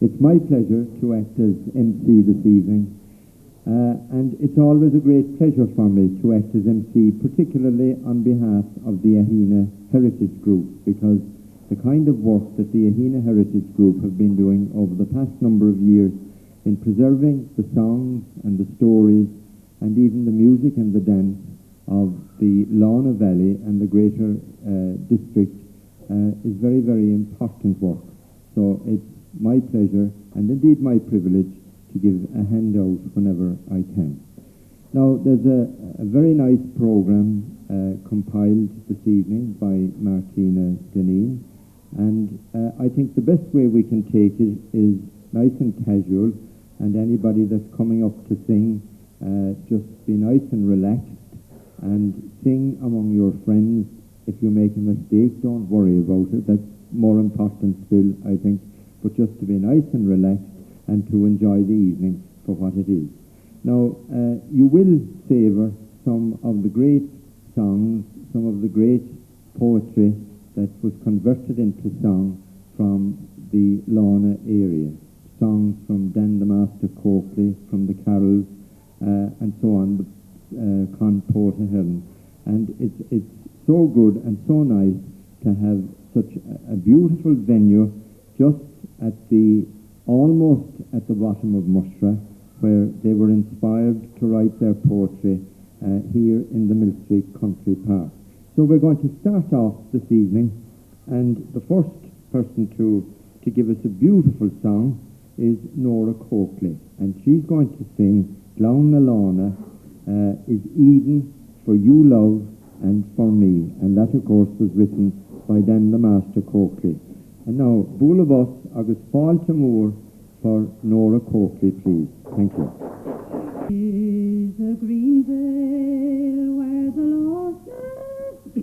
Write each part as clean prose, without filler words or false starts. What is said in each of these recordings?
It's my pleasure to act as MC this evening, and it's always a great pleasure for me to act as MC, particularly on behalf of the Aghinagh Heritage Group, because the kind of work that the Aghinagh Heritage Group have been doing over the past number of years in preserving the songs and the stories and even the music and the dance of the Lorna Valley and the greater district is very, very important work. So it's my pleasure and indeed my privilege to give a handout whenever I can. Now, there's a very nice programme compiled this evening by Martina Deneen, and I think the best way we can take it is nice and casual, and anybody that's coming up to sing, just be nice and relaxed and sing among your friends. If you make a mistake, don't worry about it. That's more important still, I think. But just to be nice and relaxed and to enjoy the evening for what it is. Now, you will savour some of the great songs, some of the great poetry that was converted into song from the Lorna area. Songs from Dan the Master Coakley, from the carols, and so on, Con Porta Heron. And it's so good and so nice to have such a beautiful venue just at almost at the bottom of Mushra, where they were inspired to write their poetry here in the Millstreet Country Park. So we're going to start off this evening, and the first person to give us a beautiful song is Nora Coakley, and she's going to sing Glauna Lorna is Eden for you love and for me, and that of course was written by Dan the Master Coakley. And now, Bula Bus agus Fáilte Mór for Nora Coakley, please. Thank you. Is a green veil where the Lord slept.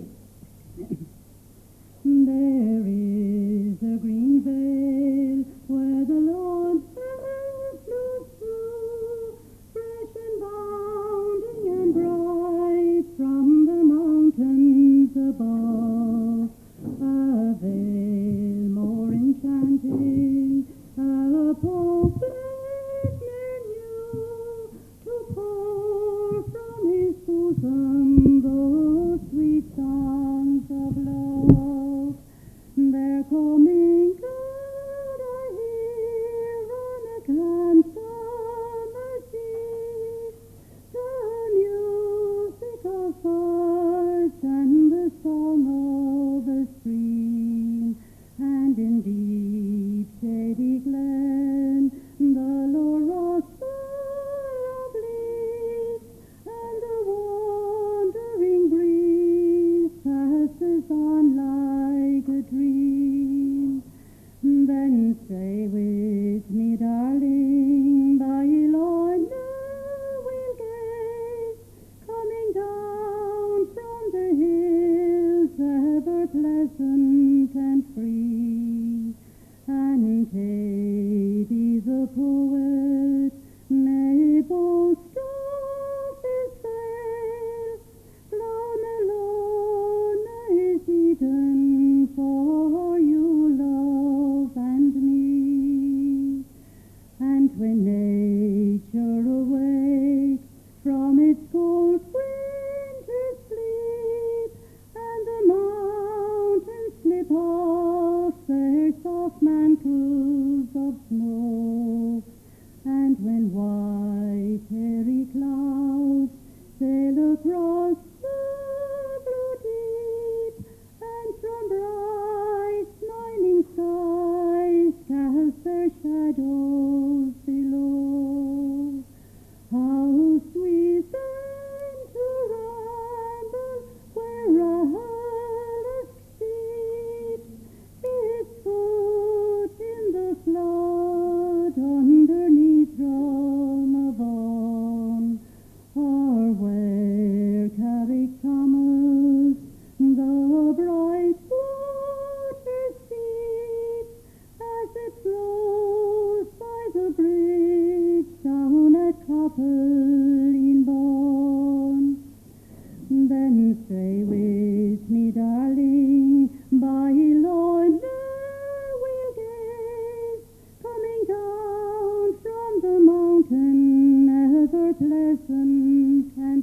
There is a green veil where the Lord slept, looked through, fresh and bounding and bright from the mountains above. A veil more enchanting, a prophet ne'er knew, to pour from his bosom those sweet songs of love. They're coming good, I hear, on a calm summer's eve, the music of birds and the song of a stream, and in deep shady glen the low rustle of leaves and the wandering breeze passes on like a dream. Then say with me, darling, by Lorna we'll gaze, coming down from the hills ever pleasant and free. And Katie the poet may boast of his veil, Glauna Lorna is Eden for you love and me. And when nature awakes from its cold winter sleep, and the mountains slip on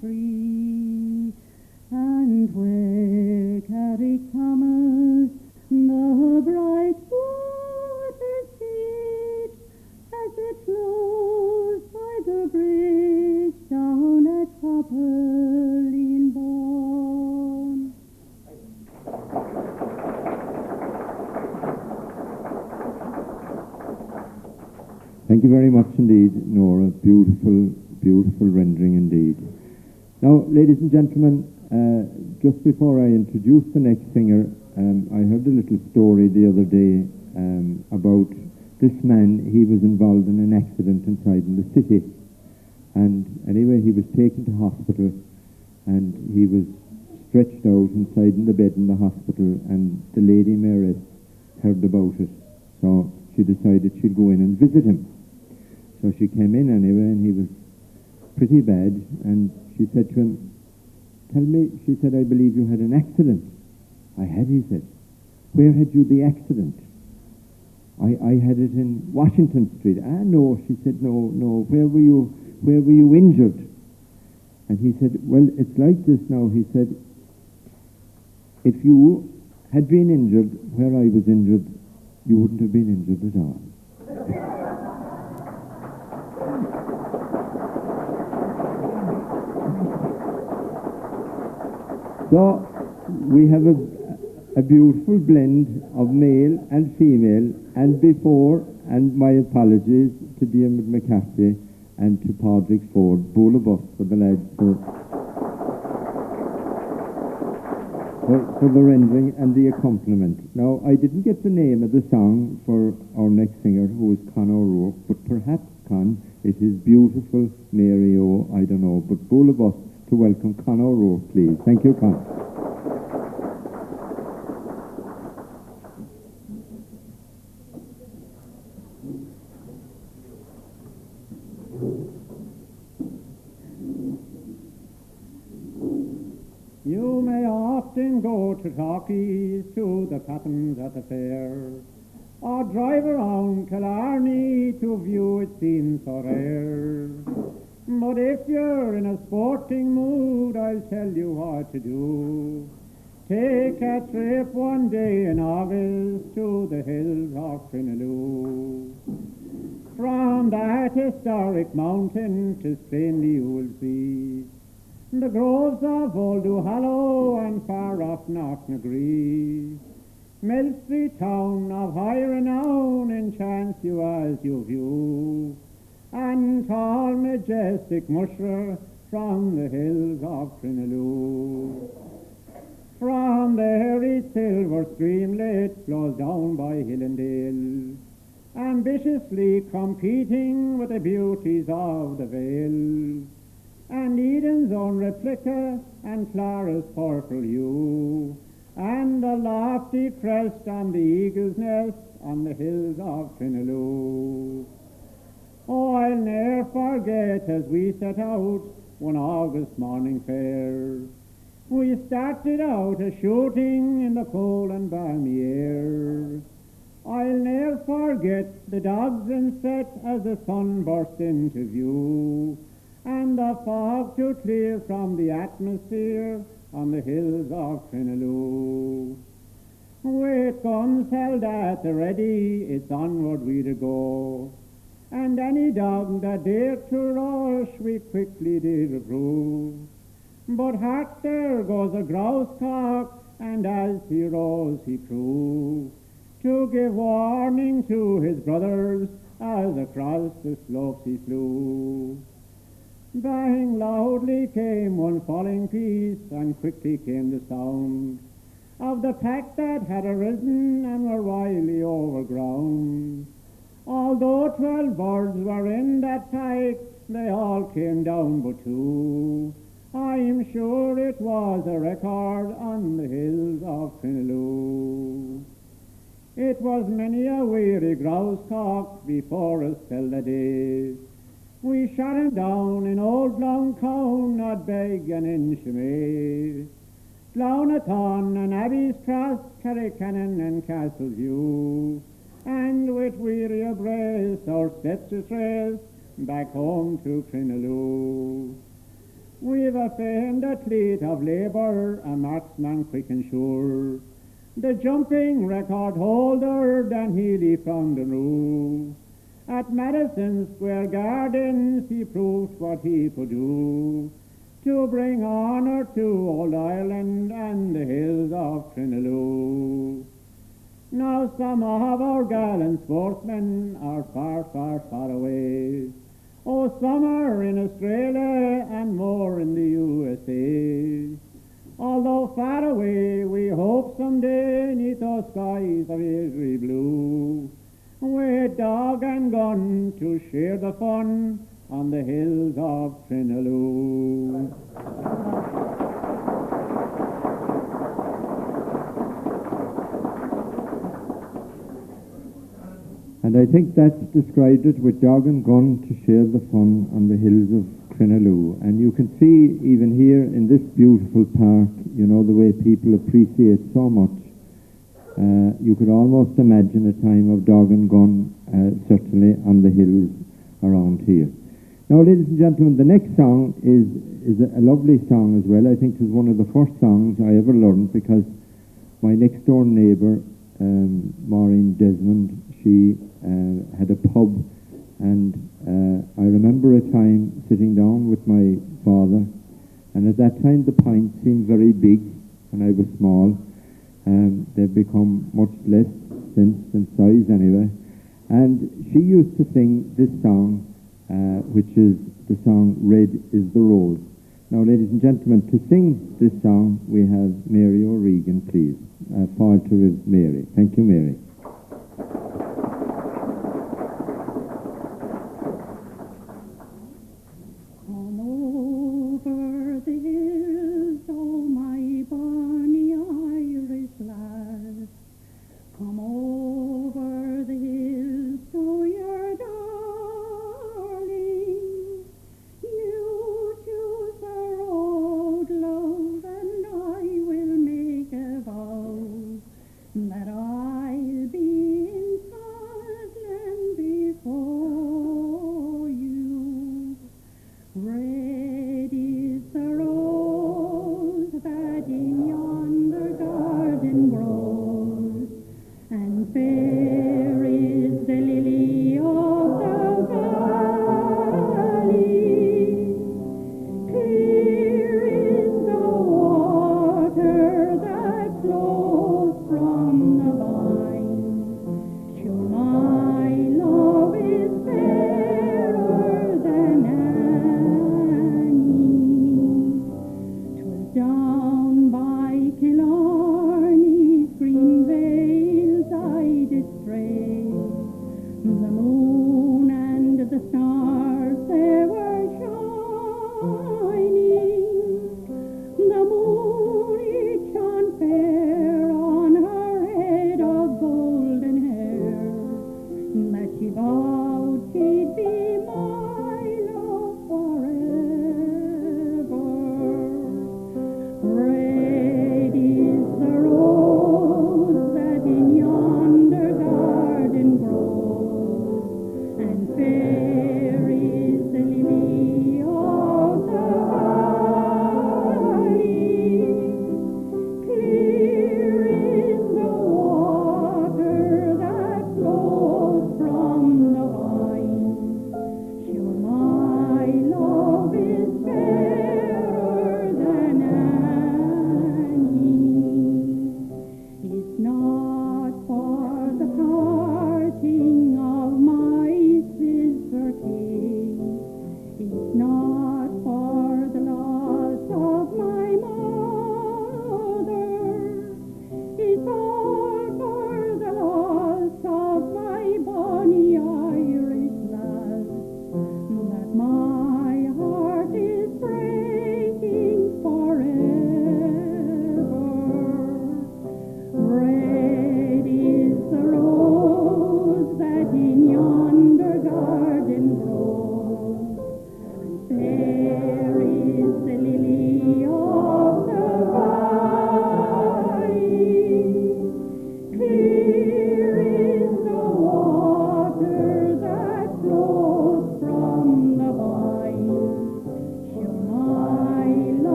free. And where Carrick Thomas the bright water seat, as it flows by the bridge down at Copperlean-Bourne. Thank you very much indeed, Nora. Beautiful, beautiful rendering indeed. Now, ladies and gentlemen, just before I introduce the next singer, I heard a little story the other day about this man. He was involved in an accident inside in the city. And anyway, he was taken to hospital, and he was stretched out inside in the bed in the hospital, and the lady mayoress heard about it. So she decided she'd go in and visit him. So she came in anyway, and he was pretty bad, and she said to him, "Tell me," she said, "I believe you had an accident." "I had," he said. "Where had you the accident?" I had it in Washington Street." "Ah, no," she said, no. Where were you injured?" And he said, "Well, it's like this now," he said. "If you had been injured where I was injured, you wouldn't have been injured at all." So we have a beautiful blend of male and female, and before, and my apologies to Diarmaid McCarthy and to Padraig Ford, bowl of us for the lads for the rendering and the accompaniment. Now, I didn't get the name of the song for our next singer, who is Con O'Rourke, but perhaps, Con, it is Beautiful Mary O, I don't know, but bowl of us to welcome Con O'Rourke, please. Thank you, Con. You may often go to talkies, to the pattens at the fair, or drive around Killarney to view its scenes so rare. But if you're in a sporting mood, I'll tell you what to do. Take a trip one day in August to the hills of Crinaloo. From that historic mountain to Spain you will see the groves of Old Duhallow and far off Knocknagree. Millstreet town of high renown enchants you as you view, and tall majestic Mushra from the hills of Crinaloo. From there its silver streamlet flows down by hill and dale, ambitiously competing with the beauties of the vale, and Eden's own replica and Clara's purple hue, and the lofty crest on the eagle's nest on the hills of Crinaloo. Oh, I'll ne'er forget as we set out one August morning fair. We started out a shooting in the cold and balmy air. I'll ne'er forget the dogs in set as the sun burst into view, and the fog to clear from the atmosphere on the hills of Crinaloo. With guns held at the ready, it's onward we'd go, and any dog that dared to rush, we quickly did approve. But hark, there goes a grouse cock, and as he rose he crew, to give warning to his brothers as across the slopes he flew. Bang loudly came one falling piece, and quickly came the sound of the pack that had arisen and were wildly overground. Although 12 birds were in that pack, they all came down but 2. I'm sure it was a record on the hills of Crinaloo. It was many a weary grouse cock before us fell the day. We shot him down in old Lowncown, not beg an inch away. Sloughnathan and Abbey's Cross, Carricannon and Castleview, and with weary abreast our steps retraced back home to Crinaloo. We've a famed athlete of labour, a marksman quick and sure, the jumping record holder, Dan Healy from the Roo. At Madison Square Gardens he proved what he could do, to bring honour to old Ireland and the hills of Trinaloo. Now some of our gallant sportsmen are far, far, far away. Oh, some are in Australia and more in the USA. Although far away, we hope someday 'neath those skies of airy blue, with dog and gun to share the fun on the hills of Trinaloo. And I think that's described it, with dog and gun to share the fun on the hills of Crinaloo. And you can see even here in this beautiful park, you know, the way people appreciate so much. You could almost imagine a time of dog and gun, certainly on the hills around here. Now, ladies and gentlemen, the next song is a lovely song as well. I think it was one of the first songs I ever learned, because my next door neighbour, Maureen Desmond, she had a pub, and I remember a time sitting down with my father, and at that time the pints seemed very big when I was small. They've become much less since, in size anyway. And she used to sing this song, which is the song Red is the Rose. Now, ladies and gentlemen, to sing this song we have Mary O'Regan, please. Falter is Mary. Thank you, Mary. Come over the hills, oh my bonny Irish lad. Come over the hills to your darling. You choose a road, love, and I will make a vow that I'll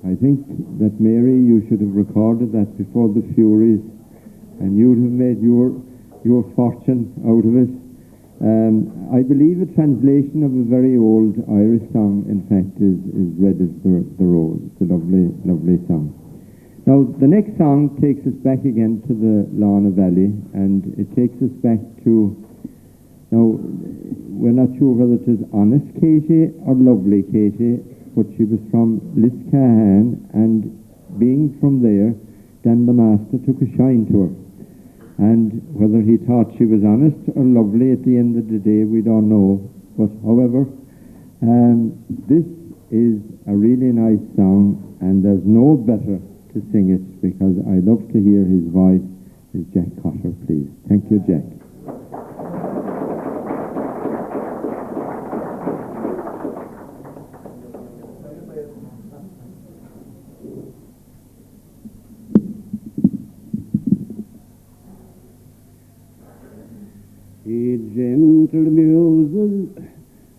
I think that, Mary, you should have recorded that before the Furies, and you'd have made your fortune out of it. I believe a translation of a very old Irish song, in fact, is Red as the Rose. It's a lovely, lovely song. Now, the next song takes us back again to the Lorna Valley, and it takes us back to, now, we're not sure whether it is Honest Katie or Lovely Katie, but she was from Liscahan, and being from there, Dan the Master took a shine to her. And whether he thought she was honest or lovely at the end of the day, we don't know. But however, this is a really nice song, and there's no better to sing it, because I love to hear his voice, is Jack Cotter, please. Thank you, Jack. Ye gentle muses,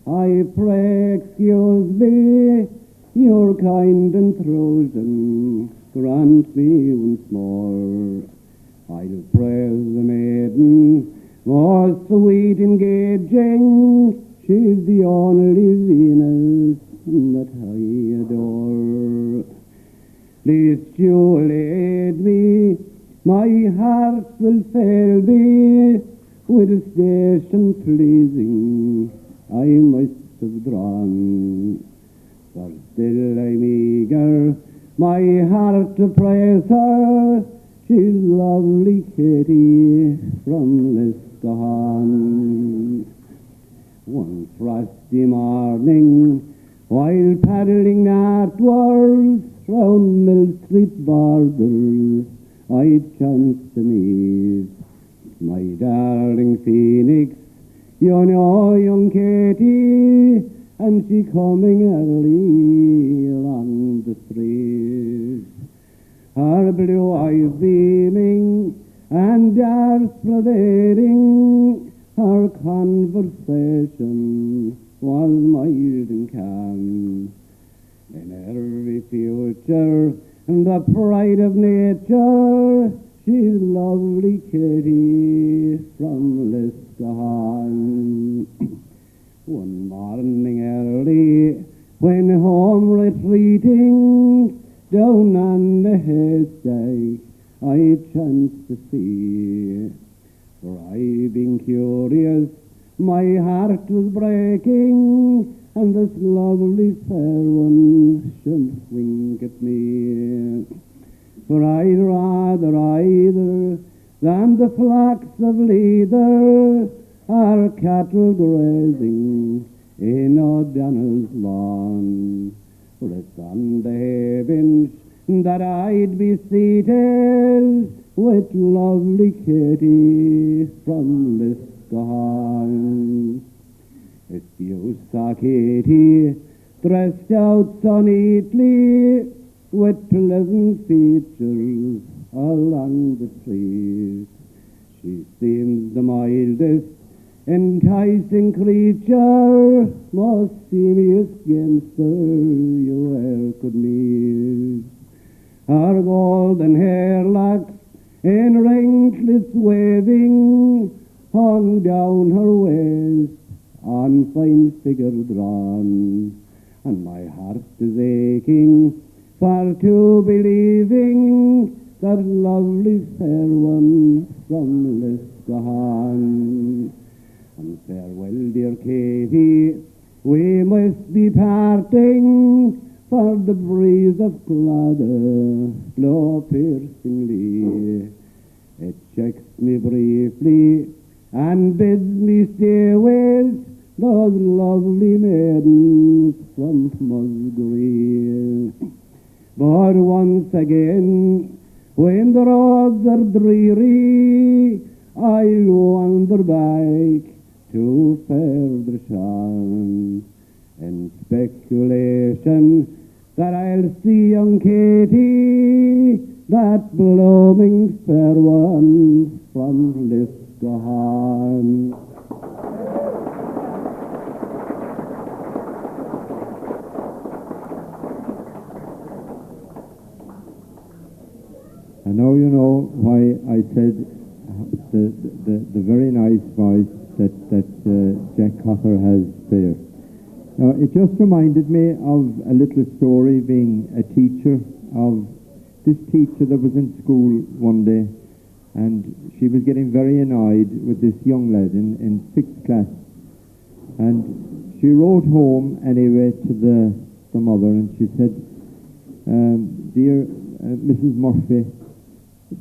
I pray excuse me, your kind intrusion grant me once more. I'll praise the maiden, most sweet engaging, she's the only Venus that I adore. Lest you'll aid me, my heart will fail me, with a station pleasing I must have drawn. For still I'm eager my heart to praise her, she's lovely Katie from Liscahan. One frosty morning, while paddling northwards round Millstreet borders, I chanced to meet my darling Phoenix, you know, young Katie, and she coming early along the street. Her blue eyes beaming and dark pervading, her conversation was mild and calm. In every future, the pride of nature, she's lovely Katie from Liscahan. One morning early, when home retreating, down on the haystack I chanced to see. For I, being curious, my heart was breaking, and this lovely fair one should wink at me. For I'd rather either than the flocks of leather, our cattle grazing in O'Donnell's lawn. For it's on the hay bench that I'd be seated with lovely Katie from Liscahan. If you saw Katie dressed out so neatly, with pleasant features along the street, she seems the mildest, enticing creature, most serious gamester you e'er could meet. Her golden hair locks in ringlets waving hung down her waist, on fine figure drawn, and my heart is aching for to believing that lovely fair one from Liscahan. And farewell, dear Katie, we must be parting, for the breeze of Clodagh blow piercingly. It checks me briefly and bids me stay with those lovely maidens from Musgrave. But once again, when the roads are dreary, I'll wander back to Fairdrashan in speculation that I'll see young Katie, that blooming fair one from Liscahan. And now you know why I said the very nice voice that Jack Cotter has there. Now, it just reminded me of a little story, being a teacher, of this teacher that was in school one day, and she was getting very annoyed with this young lad in 6th class. And she wrote home anyway to the mother, and she said, Dear Mrs. Murphy,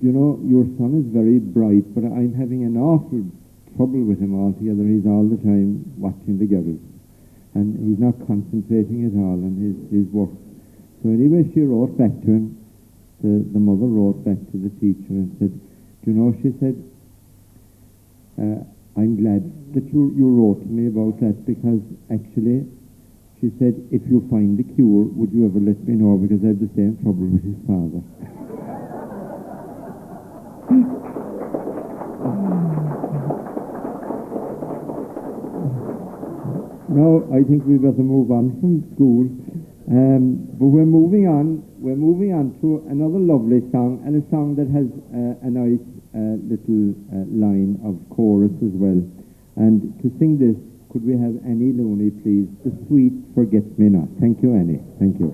you know, your son is very bright, but I'm having an awful trouble with him altogether. He's all the time watching the girls, and he's not concentrating at all on his work. So anyway, she wrote back to him. The mother wrote back to the teacher and said, you know, she said, I'm glad that you wrote to me about that, because actually, she said, if you find the cure, would you ever let me know, because I have the same trouble with his father. Now, I think we better move on from school, but we're moving on to another lovely song, and a song that has a nice little line of chorus as well. And to sing this, could we have Annie Looney, please? The Sweet Forget-Me-Not. Thank you, Annie. Thank you.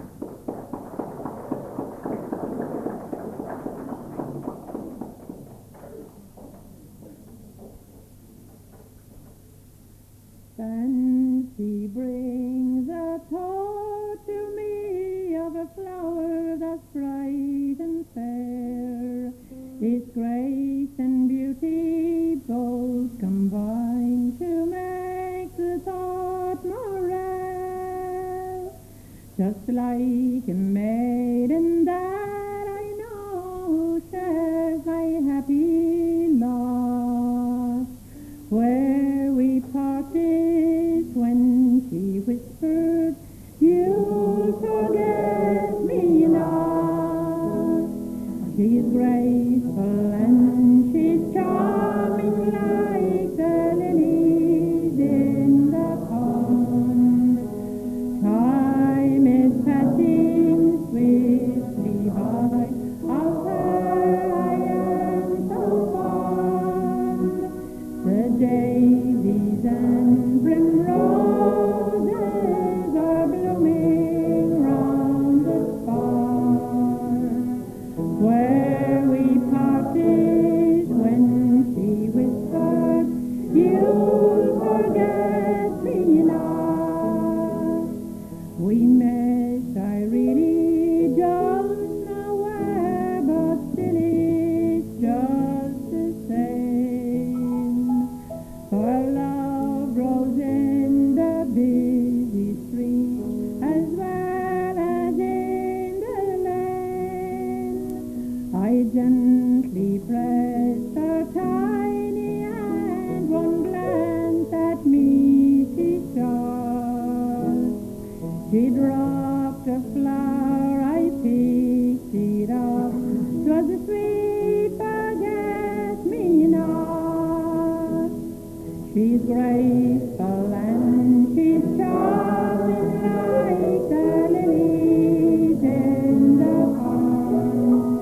Fancy brings a thought to me of a flower that's bright and fair. Its grace and beauty both combine to make the thought more rare. Just like a maiden that I know shares my happy lot, where we parted when she whispered, you'll forget me not. She's graceful and she's charming like the lilies in the pond. Time is passing swiftly by, of her I am so fond. The daisies and primroses are blooming round the spar, where we parted when she whispered, you'll forget me not. We met, I really don't know where, but still it's just the same. For love grows in the busy street as well as in the lane. I gently pressed her tiny hand, one glance at me she shot. She dropped a flower, I picked it up, 'twas a sweet forget-me-not. She's graceful and she's charming like the lilies in the pond.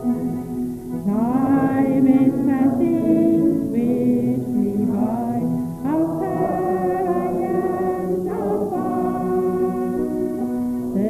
Time is passing swiftly by, of her I am so fond. The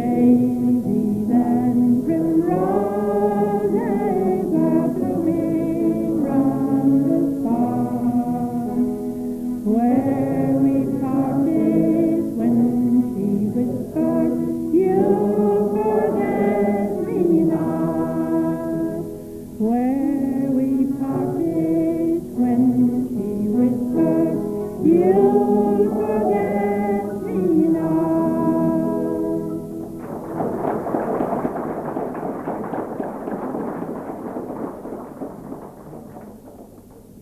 daisies and primroses are blooming round the spot. Where we parted when she whispered, "You'll forget me not." Where we parted when she whispered, "You'll forget me not."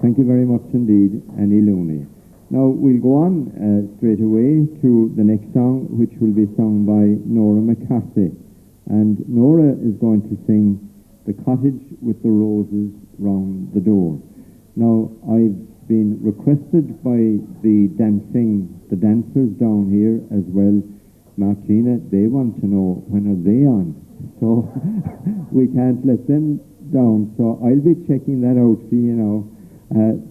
Thank you very much indeed, Annie Looney. Now we'll go on straight away to the next song, which will be sung by Nora McCarthy. And Nora is going to sing "The Cottage with the Roses Round the Door." Now, I've been requested by the dancers down here as well, Martina, they want to know when are they on. So we can't let them down. So I'll be checking that out for you now,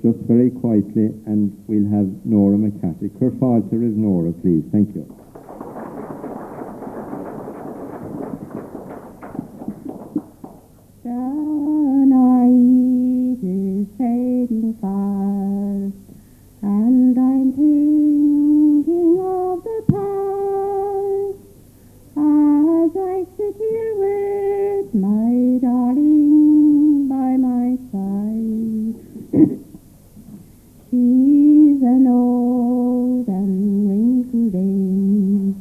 just very quietly, and we'll have Nora McCarthy. Kerfalter is Nora, please. Thank you. The night is fading fast, and I'm thinking of the past as I sit here with my darling by my side. She's an old and wrinkled dame,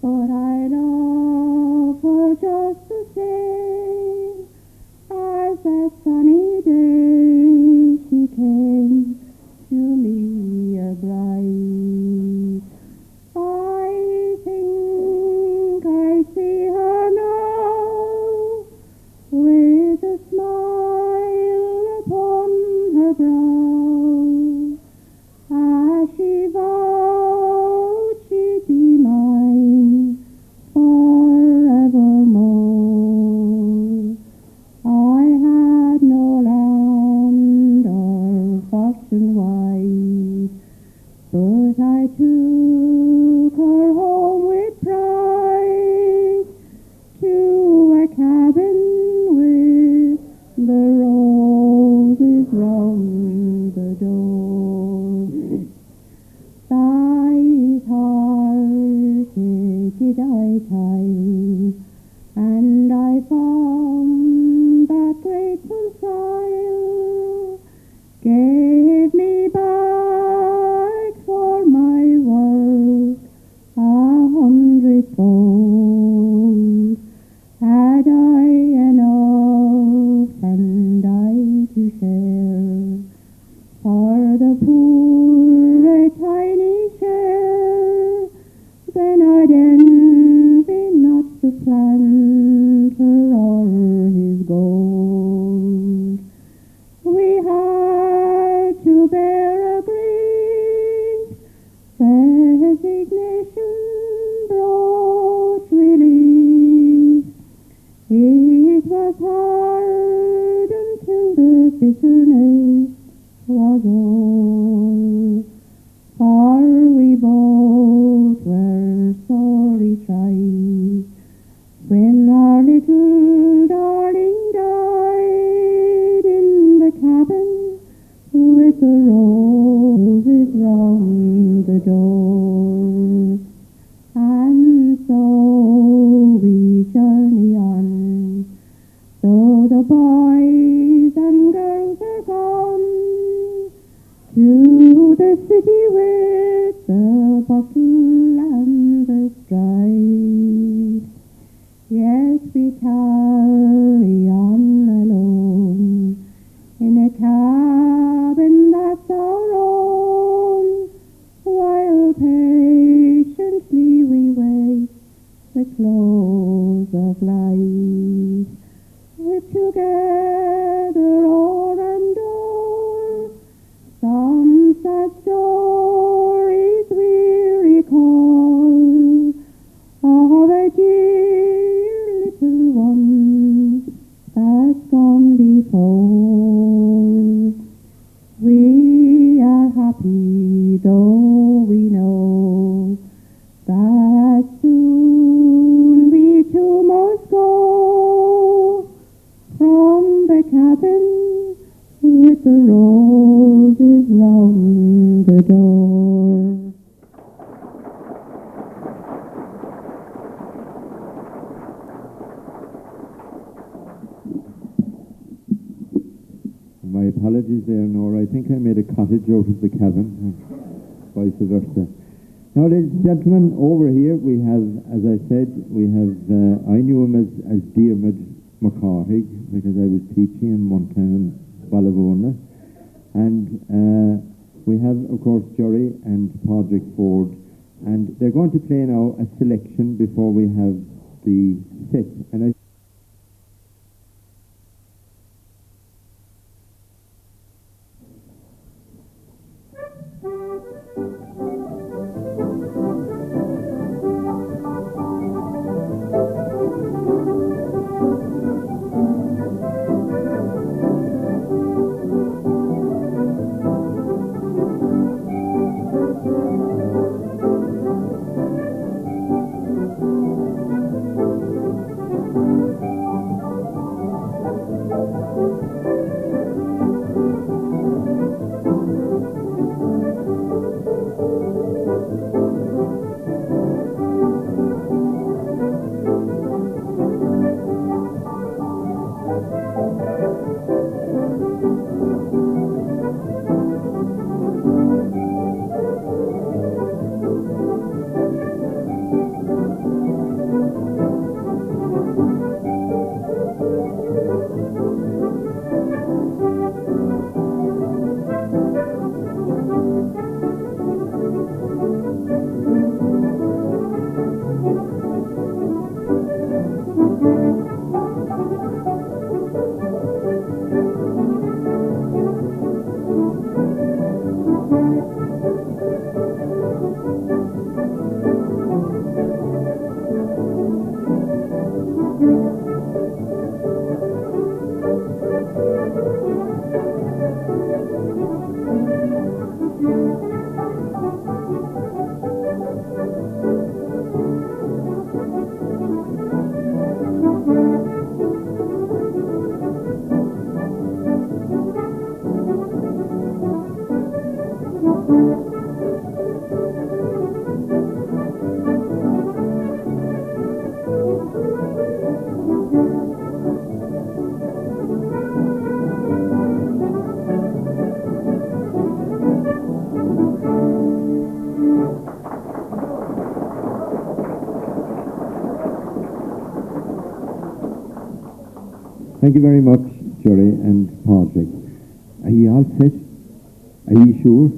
but I love her just the same. As that sunny day she came to me a bride. I think I see her now, with a smile upon her brow, as she vowed she'd be mine forevermore. I had no land or fortune wide, but I took her home with pride to a cabin with the roses round the door. Light-hearted did I tire, and I found that grateful smile gave me back for my work 100-fold. Had I enough and I to share, for the poor a tiny share, then I'd envy not the planter or his gold. We had to bear a grief, resignation brought relief. It was hard until the bitterness was all, for we both were sorely tried when our little darling died in the cabin with the roses round the door. And so we journey on, though the boys and girls are gone, to the city with the bottle and the stride. Yes, we carry on alone in a cabin that's our own, while patiently we wait apologies there, Nora. I think I made a cottage out of the cabin, and vice versa. Now, ladies and gentlemen, over here we have, as I said, we have, I knew him as Diarmid McCarthy, because I was teaching him one time in Ballavona. And we have, of course, Jerry and Padraig Ford, and they're going to play now a selection before we have the set. And thank you very much, Jerry and Padraig. Are you all set? Are you sure?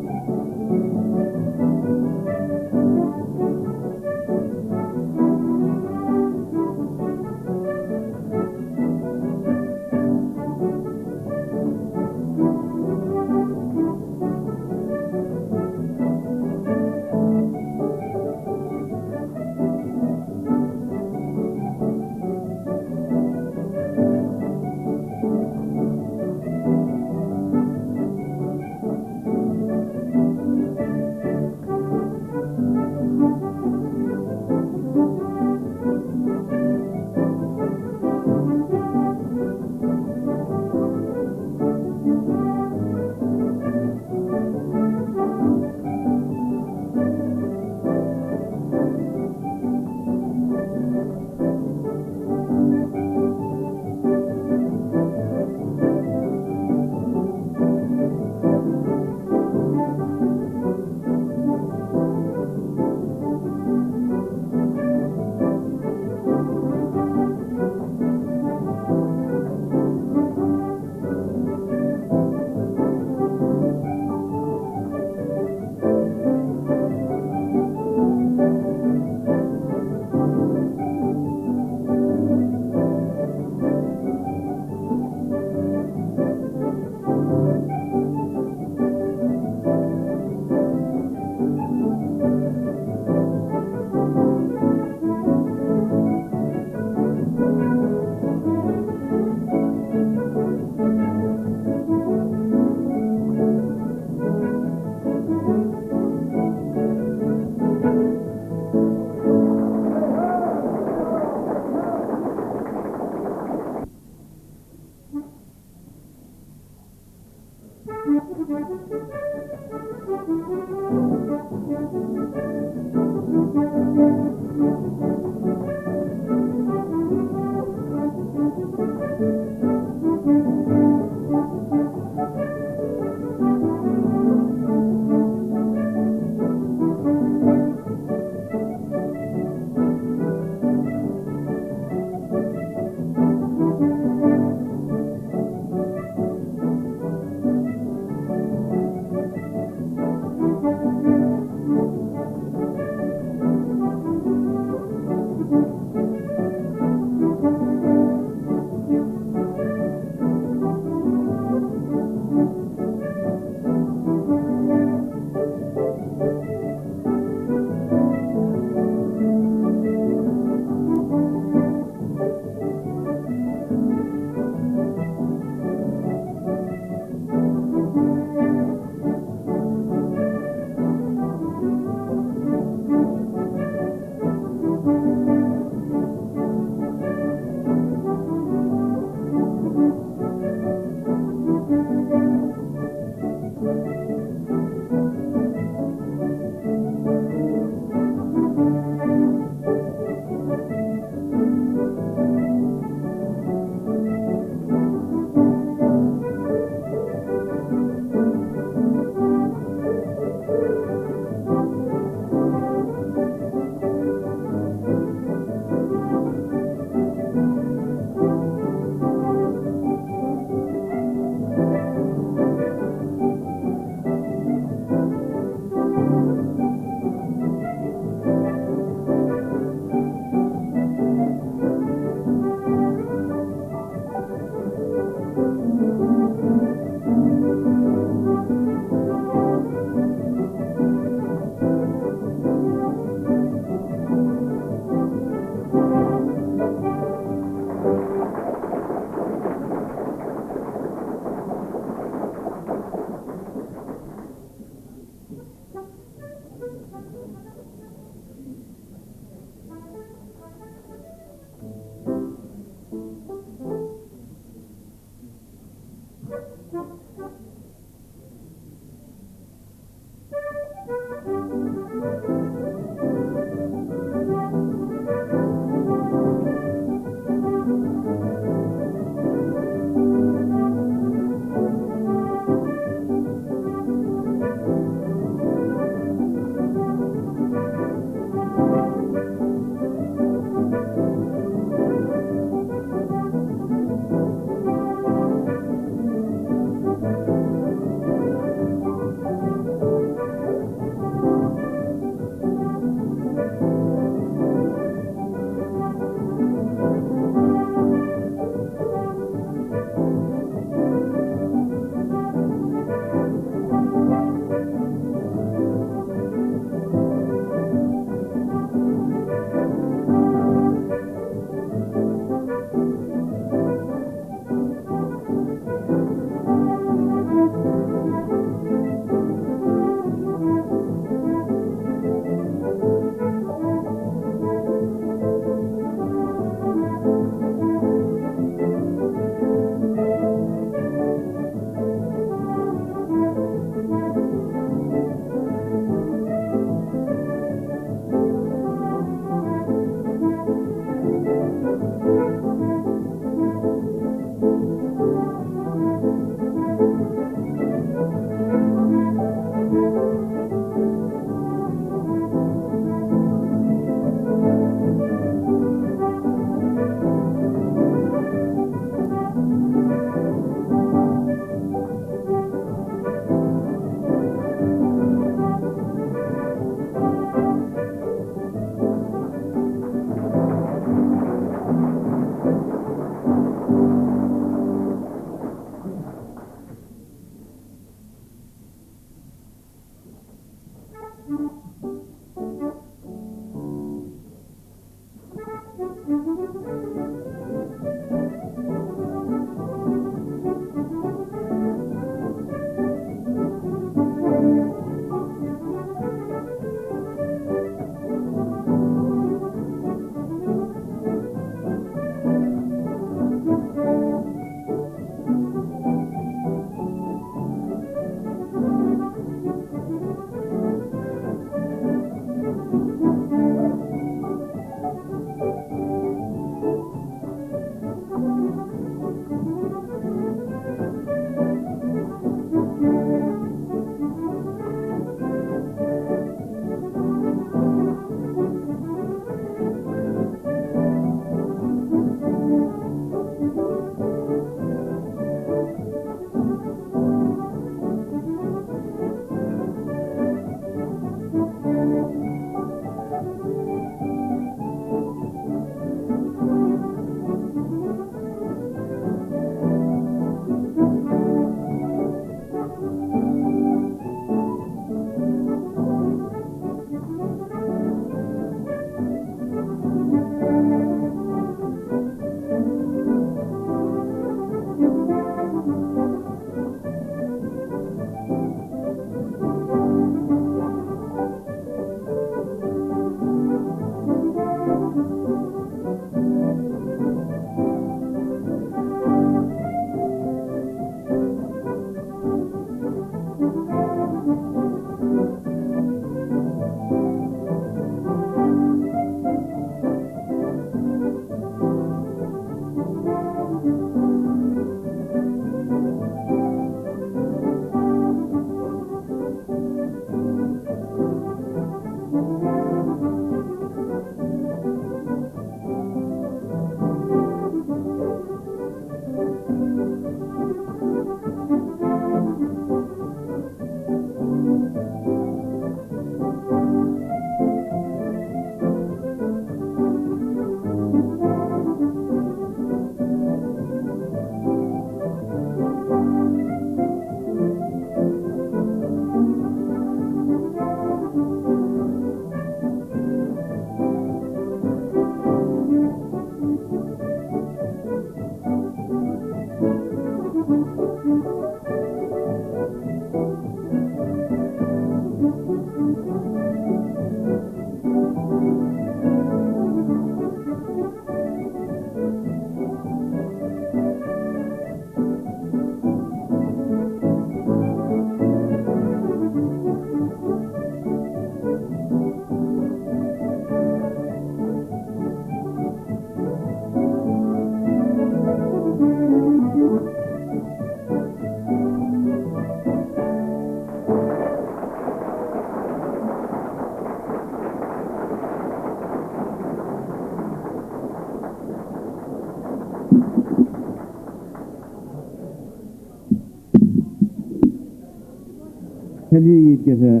tell you, you'd get a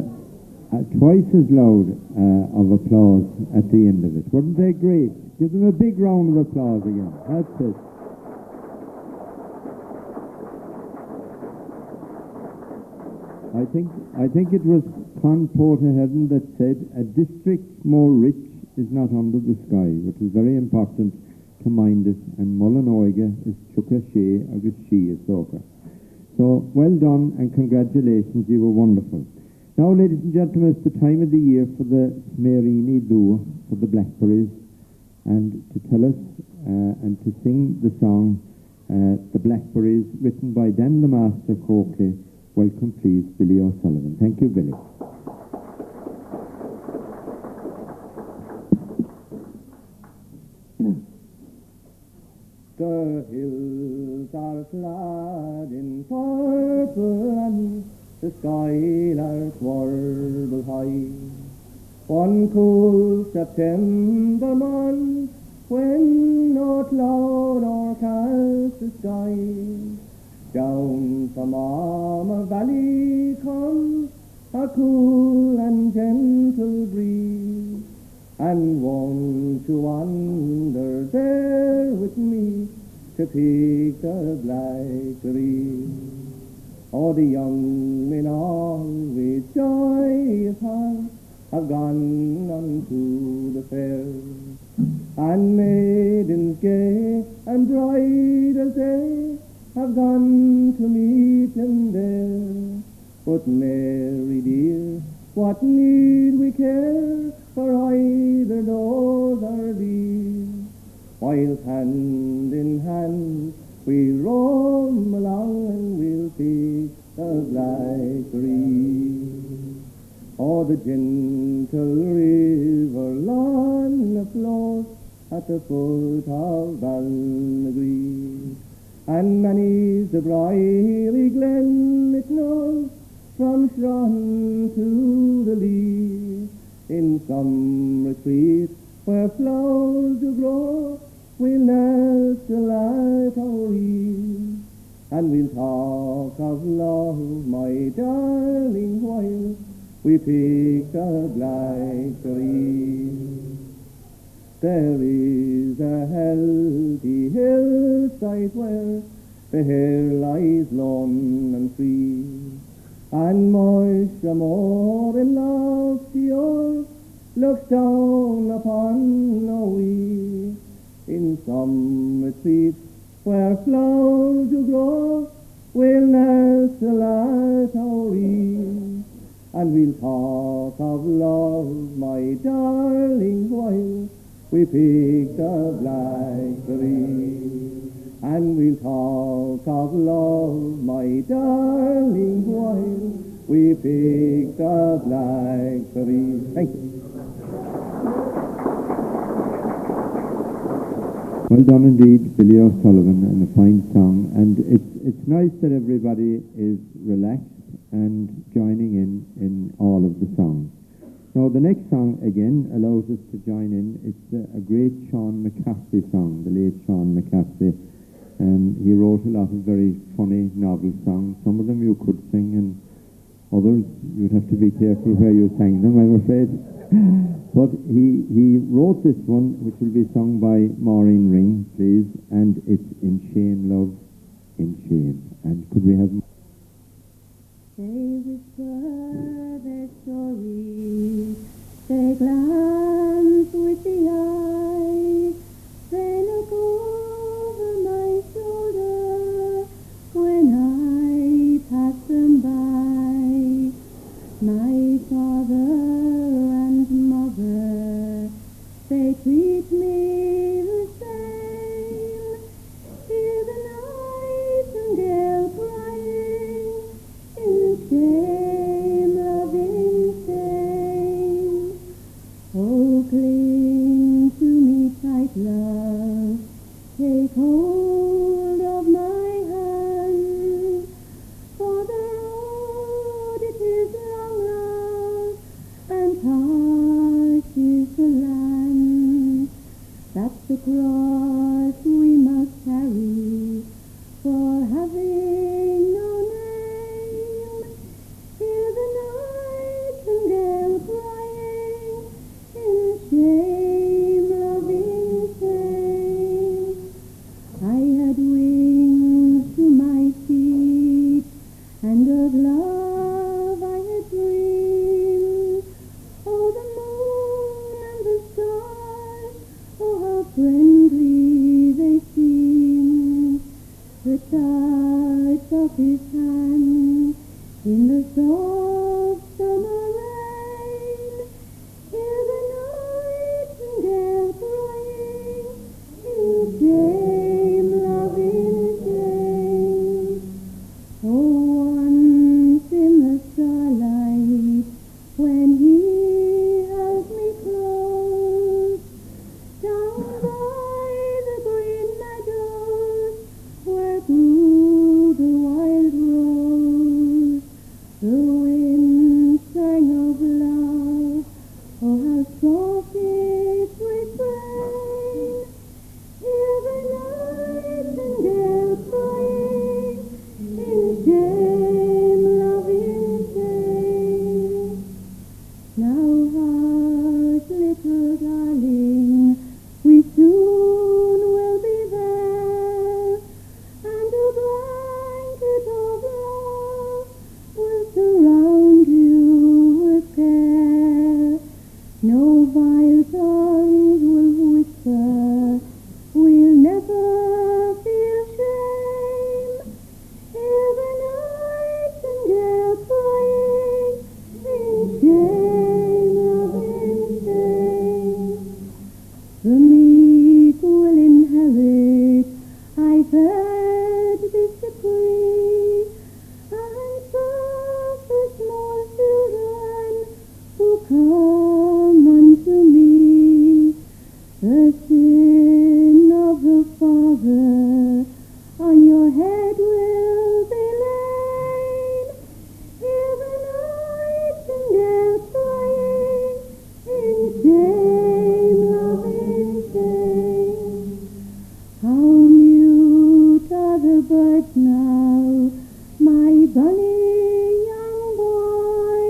twice as loud of applause at the end of it. Weren't they great? Give them a big round of applause again. That's it. I think it was Con Portaheadon that said, a district more rich is not under the sky, which is very important to mind it, and Mullinoiga is Chuka Shea, agus She is Soka. So, well done and congratulations, you were wonderful. Now, ladies and gentlemen, it's the time of the year for the Smerini Dua, for the blackberries, and to tell us and to sing the song, The Blackberries, written by Dan the Master Coakley. Welcome, please, Billy O'Sullivan. Thank you, Billy. The hills are clad in purple and the skylarks warble high. One cool September month when no cloud o'ercasts the sky. Down from Armour Valley comes a cool and gentle breeze, and won't you wander there with me to pick the blackberries? Oh, the young men all with joyous hearts have gone unto the fair, and maidens gay and bright as they have gone to meet them there. But Mary dear, what need we care for either those or these, while hand in hand we roam along and we'll pick the blackberries. Oh, the gentle river Lon flows at the foot of Balnagree, and many's the briery glen it knows from Shron to the Lee. In some retreat where flowers do grow, we'll nestle at our ease, and we'll talk of love, my darling, while we pick the blackberries. There is a healthy hillside where the hare lies lone and free, and Moisha more in lofty earth looks down upon a wee. In some retreat where flowers do grow, we'll nestle at our ease, and we'll talk of love, my darling, while we pick the blackberries. And we'll talk of love, my darling, while we pick the blackberries. Thank you. Well done indeed, Billy O'Sullivan, and a fine song. And it's nice that everybody is relaxed and joining in all of the songs. Now, the next song, again, allows us to join in. It's a great Sean McCaffrey song, the late Sean McCaffrey. He wrote a lot of very funny novel songs. Some of them you could sing, and others you'd have to be careful where you sang them, I'm afraid. But he wrote this one, which will be sung by Maureen Ring, please, and it's In Shame, Love, In Shame. And could we have... They whisper their stories, they glance with the eye, they look over my shoulder when I pass them by. My father and mother, they treat me the same. Hear the nightingale crying, in shame, love, in shame. Oh, the touch of his hand in the soft summer rain. Hear the nightingale crying in shame, love in shame. Oh, once in the starlight, when he held me close, down by the green meadows where grew the wild rose, the wind sang of love. Oh, how soft its refrain! Hear the nightingale crying in shame, love in shame. Now hush, little darling, we soon will be there, and a blanket of love will surround you with care. No vile tongues will whisper, we'll never feel shame. Hear the nightingale crying in shame, love in shame. The meek will inherit, I've heard this decree, and suffer small children who come unto me. The sin of the father on your head will be laid. Hear the nightingale crying in shame, love in shame. How mute are the birds now, my bunny young boy.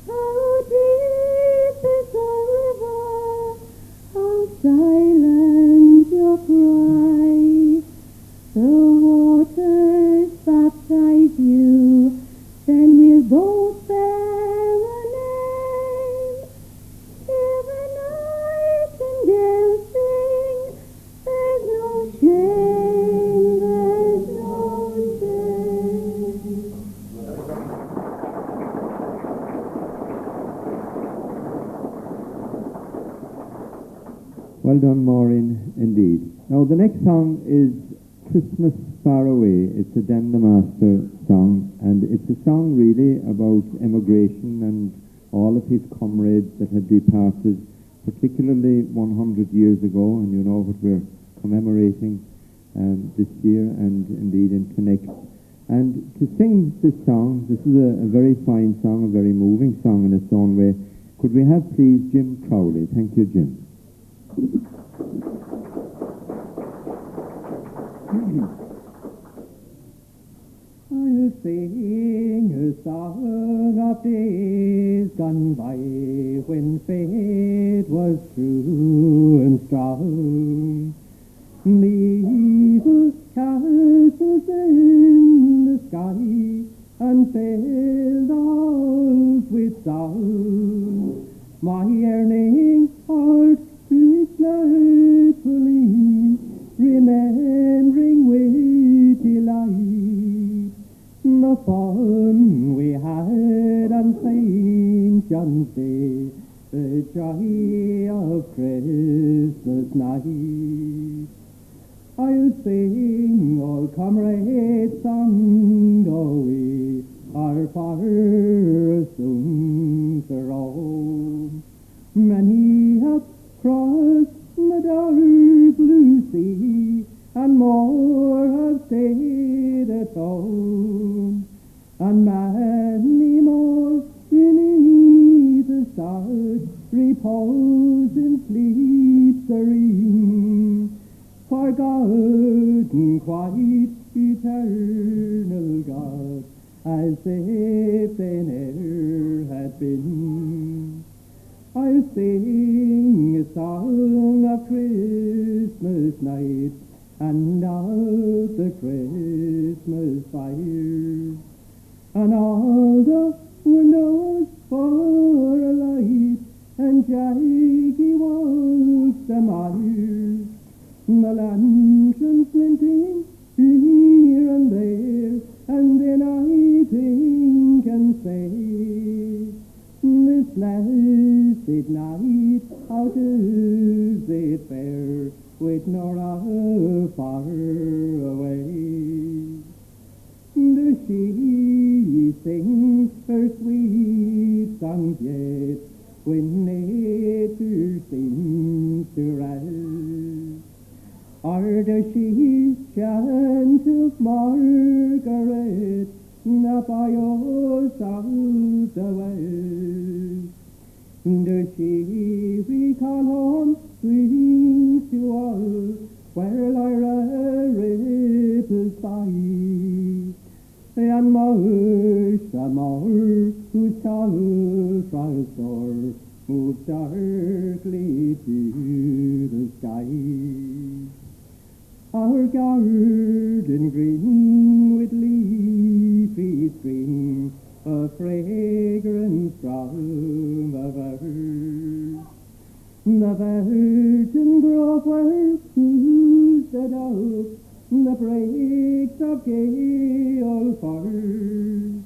How deep is the river, how silent your cry. The waters baptize you, then we'll both bear a name. Hear the nightingale sing, there's no shame, there's no shame. Well done, Maureen, indeed. Now, the next song is Christmas Far Away. It's a Dan the Master song, and it's a song really about emigration and all of his comrades that had departed, particularly 100 years ago, and you know what we're commemorating this year and indeed into next. And to sing this song, this is a very fine song, a very moving song in its own way. Could we have, please, Jim Crowley? Thank you, Jim. I'll sing a song of days gone by, when faith was true and strong. Little castles in the sky, and filled halls with song. My yearning heart beats gladly, remembering with delight the fun we had on St. John's Day, the joy of Christmas night. I'll sing, old comrade, song, though we are far soon to roam. Many have crossed the dark blue sea, and more have stayed at home, and many more beneath the stars repose in sleep serene, forgotten quite eternal God, as if they never had been. I'll sing a song of Christmas night, and of the Christmas fire, and all the windows for a light, and shaggy walks the mire, the lanterns glinting in she sing her sweet song yet when nature seems to rest? Or does she chant of Margaret up by your south the west? Does she recall home swings to all where Lyra ripples by? And Marsh, whose tall frowstor moves darkly to the sky. Our garden green with leafy screen, a fragrance from above. The virgin grove where who's the dove, the breaks of gay old firs.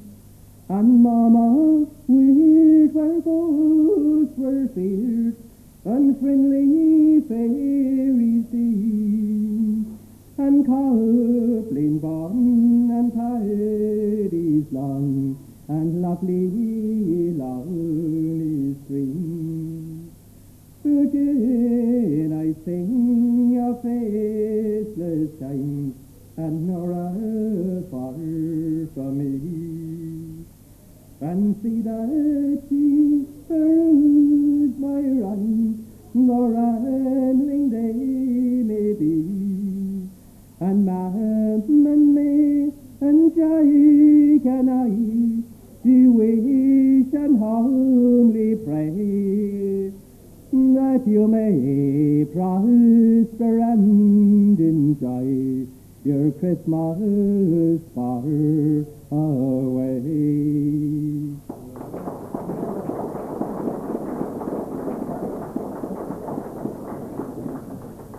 And Mama, weird where ghosts were feared, and friendly fairies seen, and Coplin born, and Paddy's long, and lovely lonely stream. Again I sing of faithless times, and Nora far from me. Fancy that she heard my rhyme, nor handling they may be. And Mam and me and Jack and I do wish and humbly pray that you may prosper and enjoy your Christmas far away.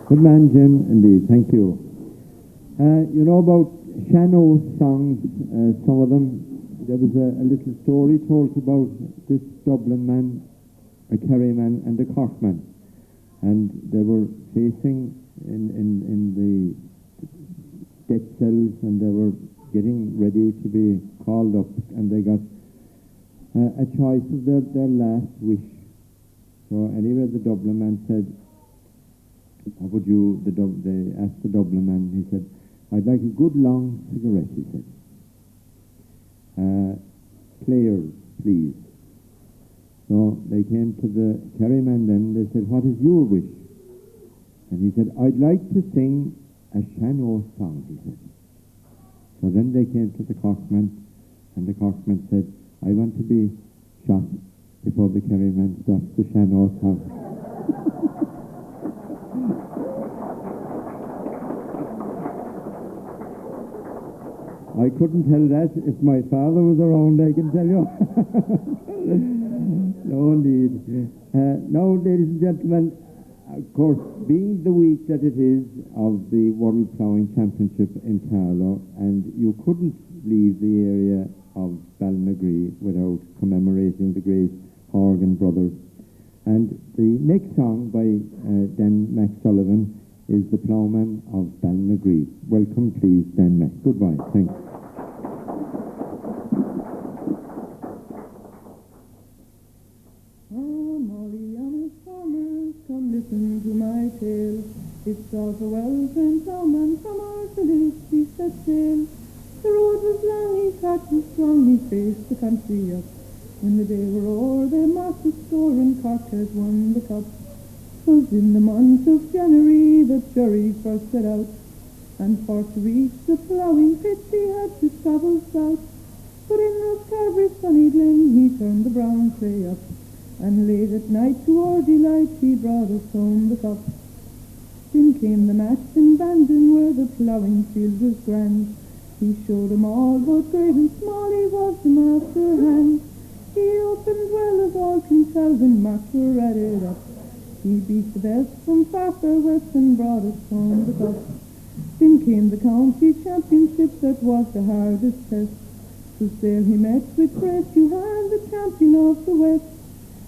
Good man, Jim, indeed. Thank you. You know about Shannon songs, some of them. There was a little story told about this Dublin man, a Kerry man, and a Cork man. And they were facing in the death cells, and they were getting ready to be called up, and they got a choice of their last wish. So anyway, the Dublin man said, "What would you?" They asked the Dublin man. He said, "I'd like a good long cigarette," he said. "Players, please." So they came to the Kerry man then. They said, "What is your wish?" And he said, "I'd like to sing a Shannon song," he said. So then they came to the Corkman, and the Corkman said, "I want to be shot before the Kerry man stops the Shannon song." I couldn't tell that if my father was around, I can tell you. No, indeed. Now, ladies and gentlemen, of course, being the week that it is of the World Ploughing Championship in Carlow, and you couldn't leave the area of Ballinagry without commemorating the great Horgan brothers. And the next song by Dan McSullivan is The Ploughman of Ballinagry. Welcome, please, Dan Mac. Goodbye. Thanks. Molly, I'm a farmer, come listen to my tale. It's all for well-trained ploughman from our village he set sail. The road was long, his heart was strong, he faced the country up. When the day were o'er, they marked the score, and Cork had won the cup. 'Twas in the month of January that Jerry first set out, and for to reach the ploughing pit he had to travel south. But in Rosscarbery's sunny glen he turned the brown clay up, and late at night to our delight he brought us home the cup. Then came the match in Bandon where the ploughing field was grand. He showed 'em all, both great and small, he was the master hand. He opened well as all can tell when marks were added up. He beat the best from far west and brought us home the cup. Then came the county championship that was the hardest test. 'Twas there he met with Fred Hughan, the champion of the west.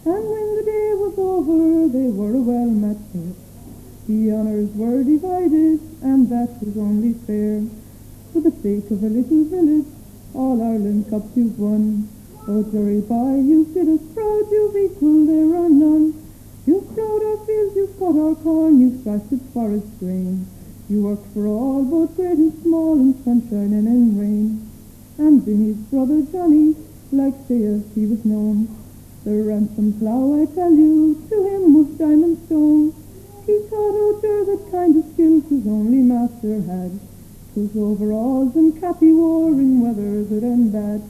And when the day was over, they were a well-matched pair. The honours were divided, and that was only fair. For the sake of a little village, All Ireland Cups you've won. Oh, Jerry boy, you've did us proud, you've equal there are none. You've plowed our fields, you've cut our corn, you've thrashed its forest grain. You worked for all, both great and small, in sunshine and in rain. And Vinny's brother Johnny, like Sayers he was known. The ransom plough, I tell you, to him was diamond stone. He taught out there that kind of skill his only master had. 'Twas overalls and cap he wore in weather good and bad.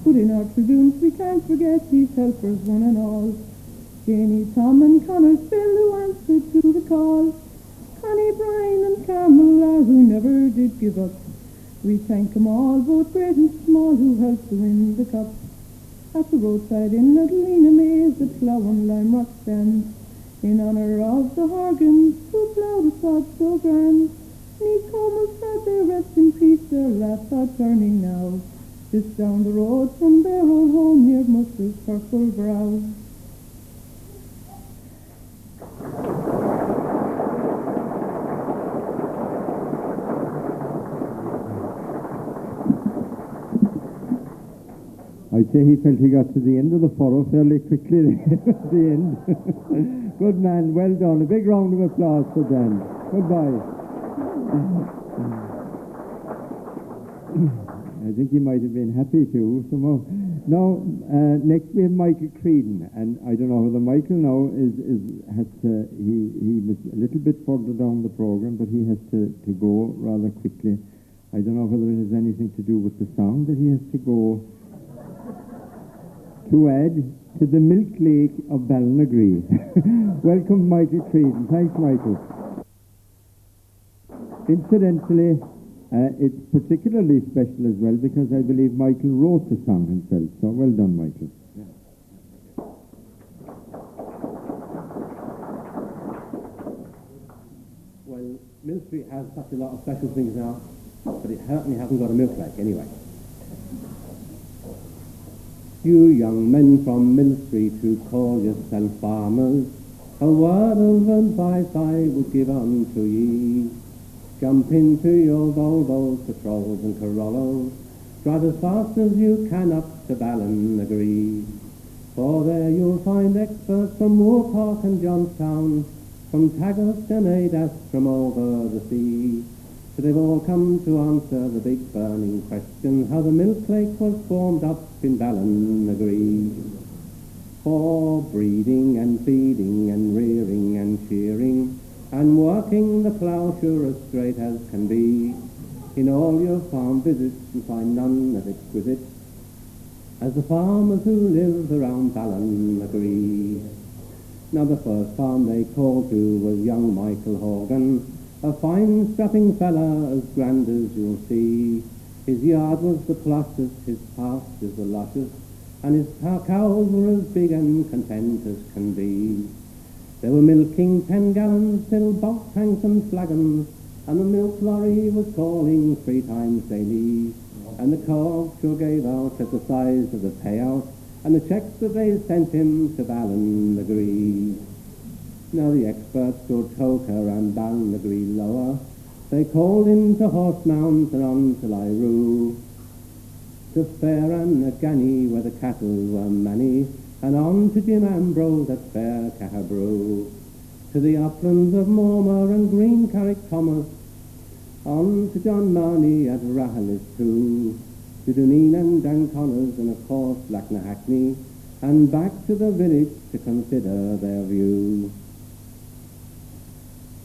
But in our tribunes we can't forget these helpers one and all. Janie, Tom and Connor Phil who answered to the call. Connie, Brian and Carmel who never did give up. We thank 'em all, both great and small, who helped to win the cup. At the roadside in Aghinagh maze the plough and lime rock stands, in honour of the Horgans who ploughed the sod so grand. Neath Comal said they rest in peace, their lads are turning now, just down the road from their old home near Muster's purple brow. I'd say he felt he got to the end of the furrow fairly quickly at the end. Good man, well done. A big round of applause for Dan. Goodbye. I think he might have been happy too. Now, next we have Michael Creedon, and I don't know whether Michael now he was a little bit further down the program, but he has to go rather quickly. I don't know whether it has anything to do with the song that he has to go to add to the Milk Lake of Aghinagh. Welcome, Michael Creedon. Thanks, Michael. Incidentally, it's particularly special as well because I believe Michael wrote the song himself. So well done, Michael. Yeah. Well, Millstreet has such a lot of special things now, but it certainly hasn't got a milk lake anyway. You young men from Millstreet who call yourself farmers, a word of advice I would give unto ye. Jump into your Volvos, Patrols and Corollas, drive as fast as you can up to Aghinagh. For there you'll find experts from Moor Park and Johnstown, from Tagus and Adas, from over the sea. So they've all come to answer the big burning question, how the milk lake was formed up in Aghinagh. For breeding and feeding and rearing and shearing, and working the plough-sure as straight as can be, in all your farm visits you find none as exquisite as the farmers who live around Aghinagh. Now the first farm they called to was young Michael Horgan, a fine strapping fella as grand as you'll see. His yard was the plushest, his pastures the lushest, and his cows were as big and content as can be. They were milking 10 gallons till box tanks and flagons, and the milk lorry was calling 3 times daily, and the cob sure gave out at the size of the payout, and the checks that they sent him to Aghinagh. Now the experts stood Toker and Aghinagh lower. They called into horse mounts and on to Lyroo, to fair Aghinagh where the cattle were many, and on to Jim Ambrose at fair Cahabrew, to the uplands of Mormer and Green Carrick Thomas, on to John Marney at Rahalis too, to Duneen and Dan Connors and of course Hackney, and back to the village to consider their view.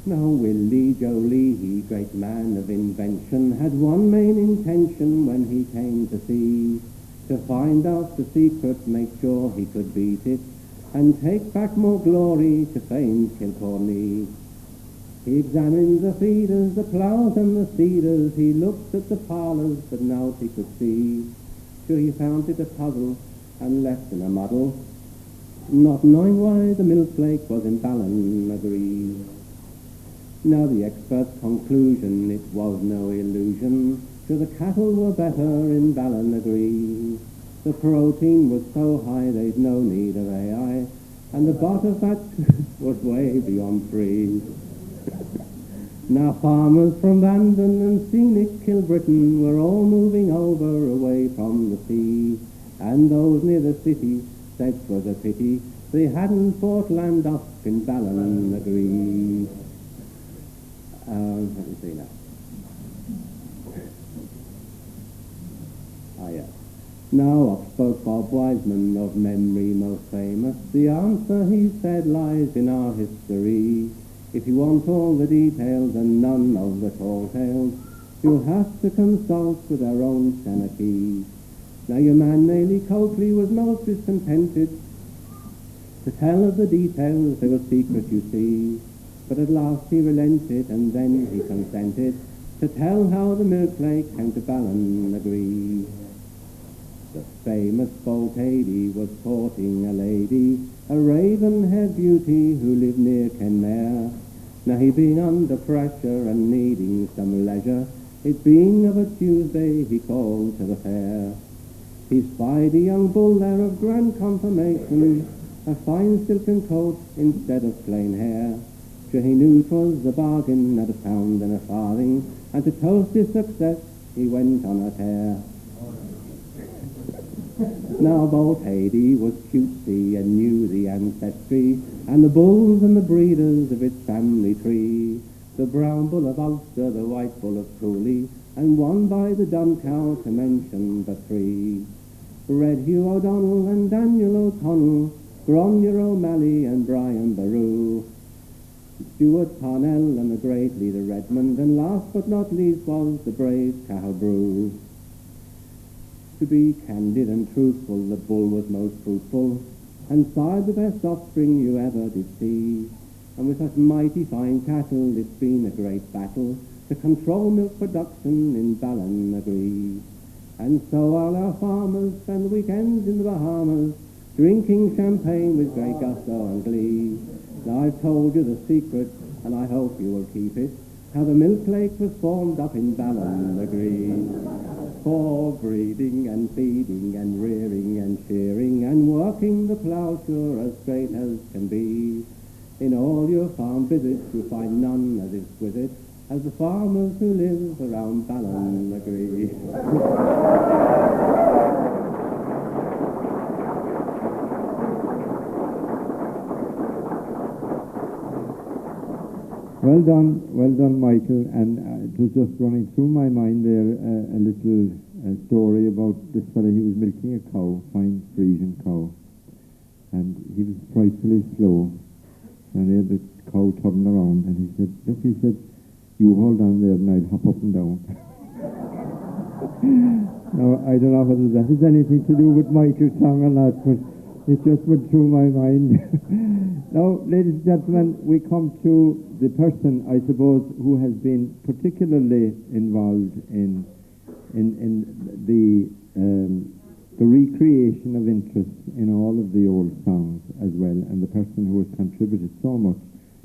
Now Willie Jolie, he great man of invention, had one main intention when he came to sea, to find out the secret, make sure he could beat it, and take back more glory to famed Kilcorny. He examined the feeders, the ploughs and the seeders, he looked at the parlours, but now he could see. Sure he found it a puzzle, and left in a muddle, not knowing why the milk lake was in Aghinagh. Now the expert's conclusion, it was no illusion, sure the cattle were better in Aghinagh. The protein was so high they'd no need of AI, and the butter fat was way beyond 3. Now farmers from Bandon and scenic Kilbrittain were all moving over away from the sea, and those near the city said 'twas a pity they hadn't bought land up in Ballinagry. Let me see now. Yeah. Now up spoke Bob Wiseman, of memory most famous. The answer, he said, lies in our history. If you want all the details and none of the tall tales, you'll have to consult with our own Senachie. Now your man Naily Coakley was most discontented to tell of the details, they were secret, you see. But at last he relented, and then he consented to tell how the milk lake came to Ballinagry. The famous Boltady was courting a lady, a raven-haired beauty who lived near Kenmare. Now he being under pressure and needing some leisure, it being of a Tuesday, he called to the fair. He spied a young bull there of grand conformation, a fine silken coat instead of plain hair. For he knew 'twas a bargain at £1 and a farthing, and to toast his success he went on a tear. Now Boltady was cutesy and knew the ancestry, and the bulls and the breeders of its family tree. The brown bull of Ulster, the white bull of Cooley, and one by the dun cow, to mention but three. Red Hugh O'Donnell and Daniel O'Connell, Gronyer O'Malley and Brian Barreau, Stuart Parnell and the great leader Redmond, and last but not least was the brave Cahal-Brew. To be candid and truthful, the bull was most fruitful, and sired the best offspring you ever did see. And with such mighty fine cattle, it's been a great battle to control milk production in Ballinagry. And so all our farmers spend the weekends in the Bahamas, drinking champagne with great gusto and glee. Now I've told you the secret, and I hope you will keep it, how the milk lake was formed up in Ballinagry. For breeding and feeding and rearing and shearing and working the ploughshare as straight as can be. In all your farm visits you'll find none as exquisite as the farmers who live around Ballinagry. Well done, Michael. And it was just running through my mind there a little story about this fellow. He was milking a cow, fine Frisian cow, and he was frightfully slow. And he had the cow turning around, and he said, "Look," he said, "you hold on there, and I'll hop up and down." Now I don't know whether that has anything to do with Michael's song or not, but it just went through my mind. Now, ladies and gentlemen, we come to the person, I suppose, who has been particularly involved in the recreation of interest in all of the old songs as well, and the person who has contributed so much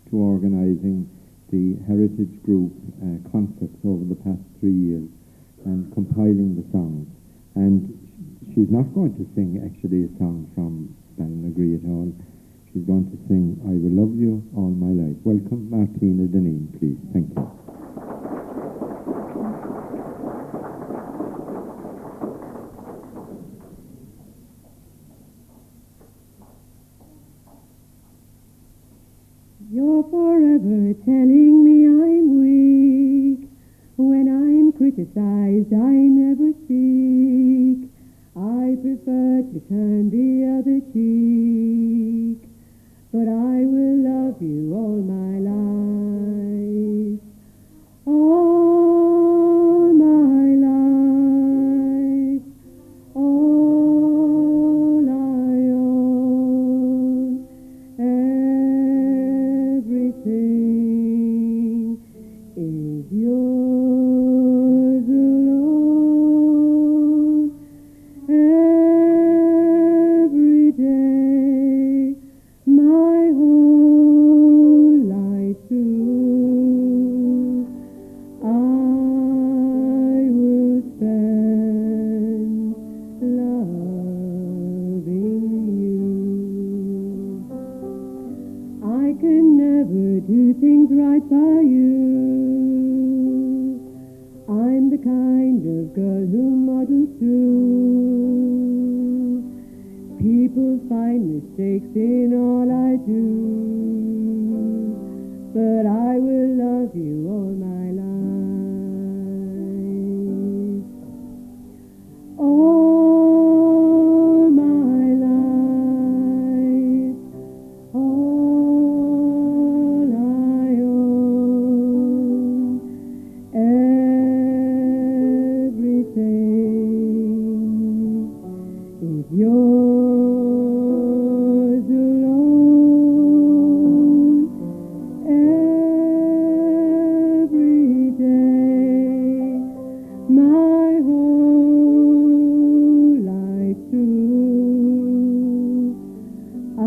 to organising the Heritage Group concerts over the past 3 years and compiling the songs. And she's not going to sing actually a song from Ballinagry at all. She's going to sing I Will Love You All My Life. Welcome, Martina Deneen, please. Thank you. You're forever telling me I'm weak. When I'm criticized, I never speak. I prefer to turn the other cheek. But I will love you all my life. All my life. All I own. Everything is yours alone. girl who models through. People find mistakes in all I do, but I will love you all my life. All my life, all I own, everything is yours alone. Every day, my whole life through, I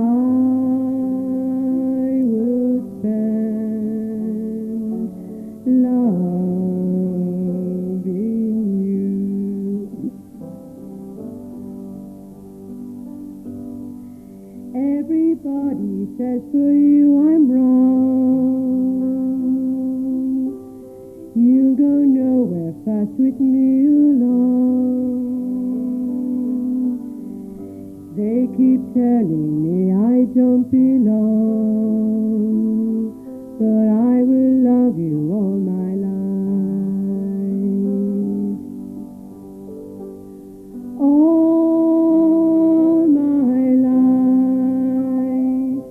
will spend loving you. Everybody says for you I'm wrong. You go nowhere fast with me alone. They keep telling me I don't belong, but I will love you all my life. All my life,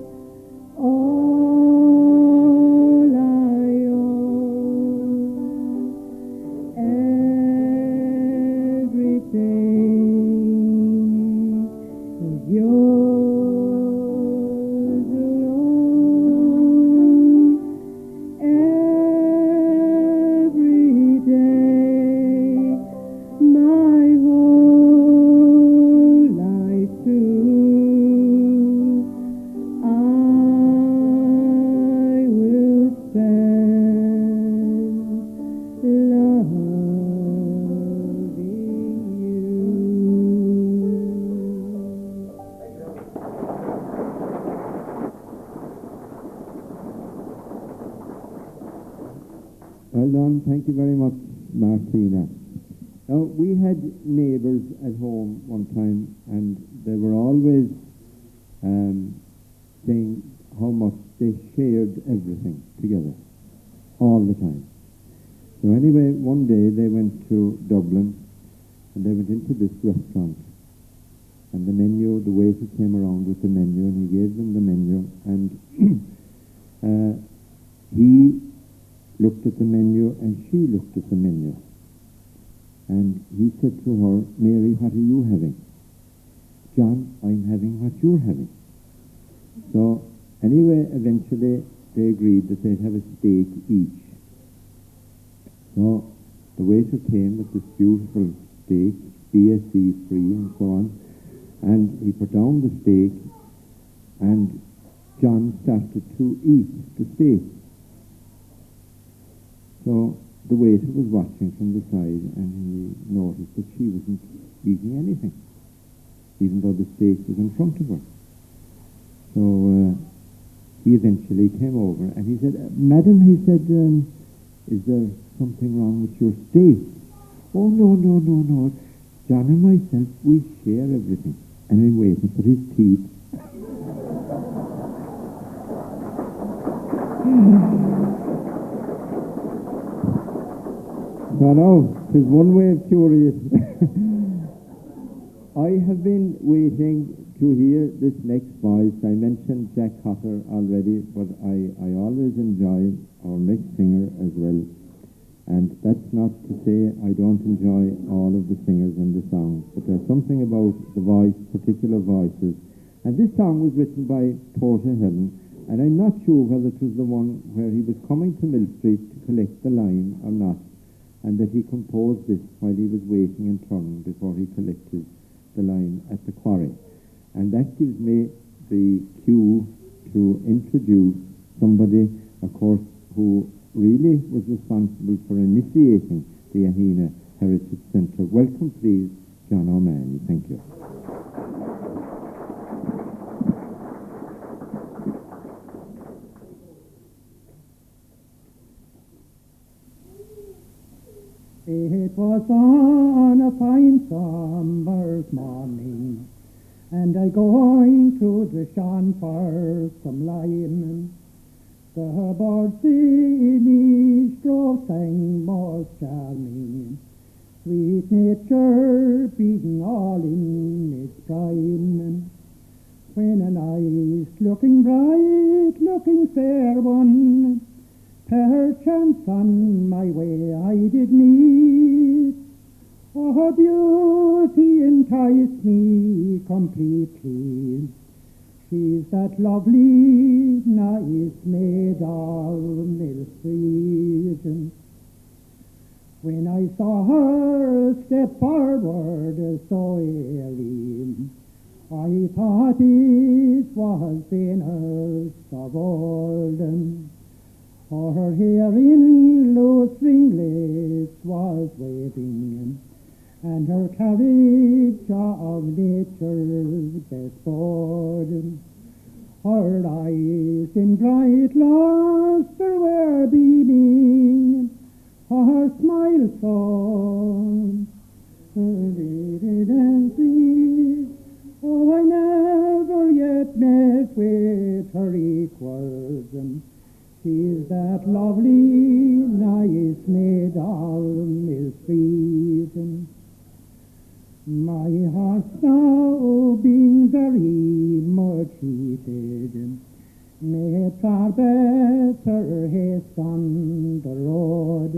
all I own, everything is yours alone. Every day, my whole life through, I will spend loving you. Well done. Thank you very much, Martina. Now, we had neighbours at home one time, and they were always saying how much they shared everything together, all the time. So anyway, one day they went to Dublin, and they went into this restaurant, and the menu, the waiter came around with the menu, and he gave them the menu, and he looked at the menu, and she looked at the menu. And he said to her, Mary, what are you having? John, I'm having what you're having. So, anyway, eventually they agreed that they'd have a steak each. So, the waiter came with this beautiful steak, BSE free and so on, and he put down the steak, and John started to eat the steak. So the waiter was watching from the side, and he noticed that she wasn't eating anything, even though the steak was in front of her. So he eventually came over, and he said, Madam, he said, is there something wrong with your steak? Oh, no. John and myself, we share everything. And I'm waiting for his teeth. So now, there's one way of curing it. I have been waiting to hear this next voice. I mentioned Jack Cotter already, but I always enjoy our next singer as well. And that's not to say I don't enjoy all of the singers and the songs, but there's something about the voice, particular voices. And this song was written by Porter Helen, and I'm not sure whether it was the one where he was coming to Millstreet to collect the lime or not, and that he composed this while he was waiting in turn before he collected the lime at the quarry. And that gives me the cue to introduce somebody, of course, who really was responsible for initiating the Aghinagh Heritage Centre. Welcome, please, John O'Mahony. Thank you. 'Twas on a fine summer's morning, and I going to the Shan for some lime. The birds in each grove sang most charming, sweet nature being all in its prime. When a nice looking bright looking fair one perchance on my way I did meet, her beauty enticed me completely. She's that lovely, nice maid of Millstreet. When I saw her step forward so airy, I thought it was Venus of old. Her hair in loose ringlets was waving, and her carriage of nature's best sport. Her eyes in bright lustre were beaming, her smile so vivid and sweet. Oh, I never yet met with her equals. She's that lovely, nice maid of Millstreet. My heart now being very much heated, made far better haste on the road.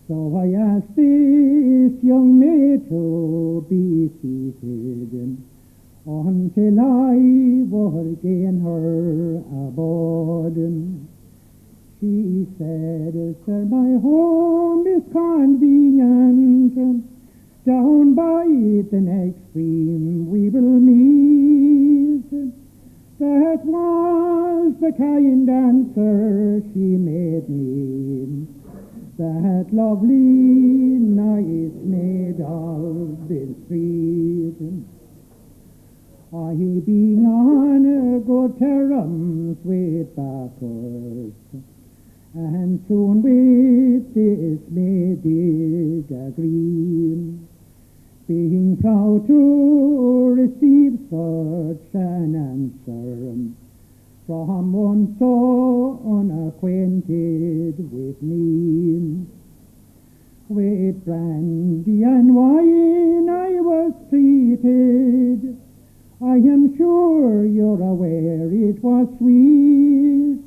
So I asked this young maid to be seated until I would gain her aboard. She said, "Sir, my home is convenient. Down by the next stream we will meet." That was the kind answer she made me, that lovely, nice maid of Millstreet. I being on good terms with Bathurst, and soon with this maid did agree, being proud to receive such an answer from one so unacquainted with me. With brandy and wine I was treated, I am sure you're aware it was sweet,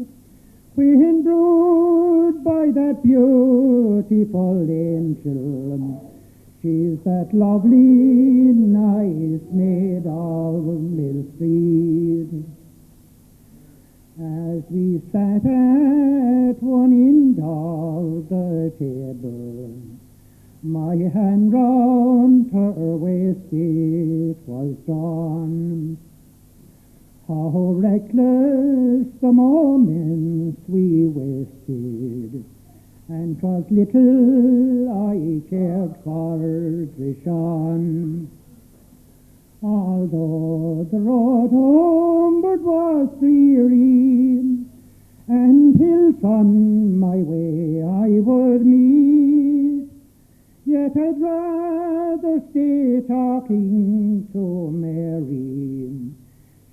when brewed by that beautiful angel. She's that lovely, nice maid of Millstreet. As we sat at one end of the table, my hand round her waist it was drawn. How reckless the moments we wasted, and 'twas little I cared for Grishon. Although the road homeward was dreary, and hills on my way I would meet, yet I'd rather stay talking to Mary.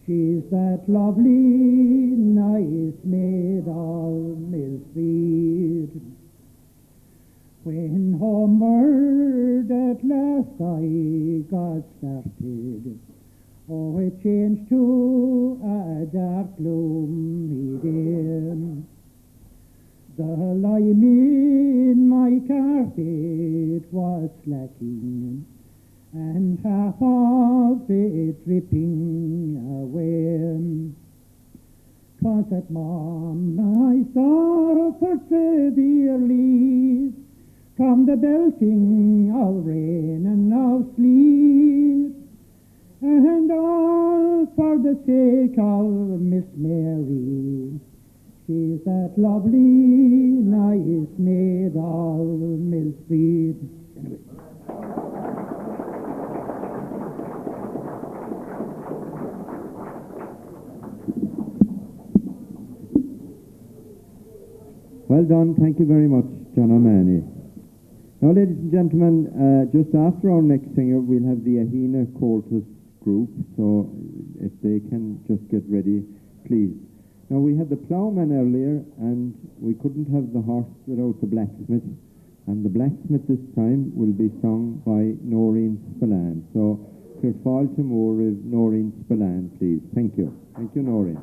She's that lovely, nice maid of Millstreet. When homeward at last I got started, oh, it changed to a dark, gloomy day. The lime in my carpet was slacking, and half of it dripping away. 'Twas at Mom I suffered severely from the belting of rain and of sleet, and all for the sake of Miss Mary. She's that lovely, nice maid of Millstreet. Well done, thank you very much, John O'Mahony. Now, ladies and gentlemen, just after our next singer, we'll have the Aghinagh Chorus group, so if they can just get ready, please. Now, we had the ploughman earlier, and we couldn't have the horse without the blacksmith, and the blacksmith this time will be sung by Noreen Spillane. So, Kirfáil Timur is Noreen Spillane, please. Thank you. Thank you, Noreen.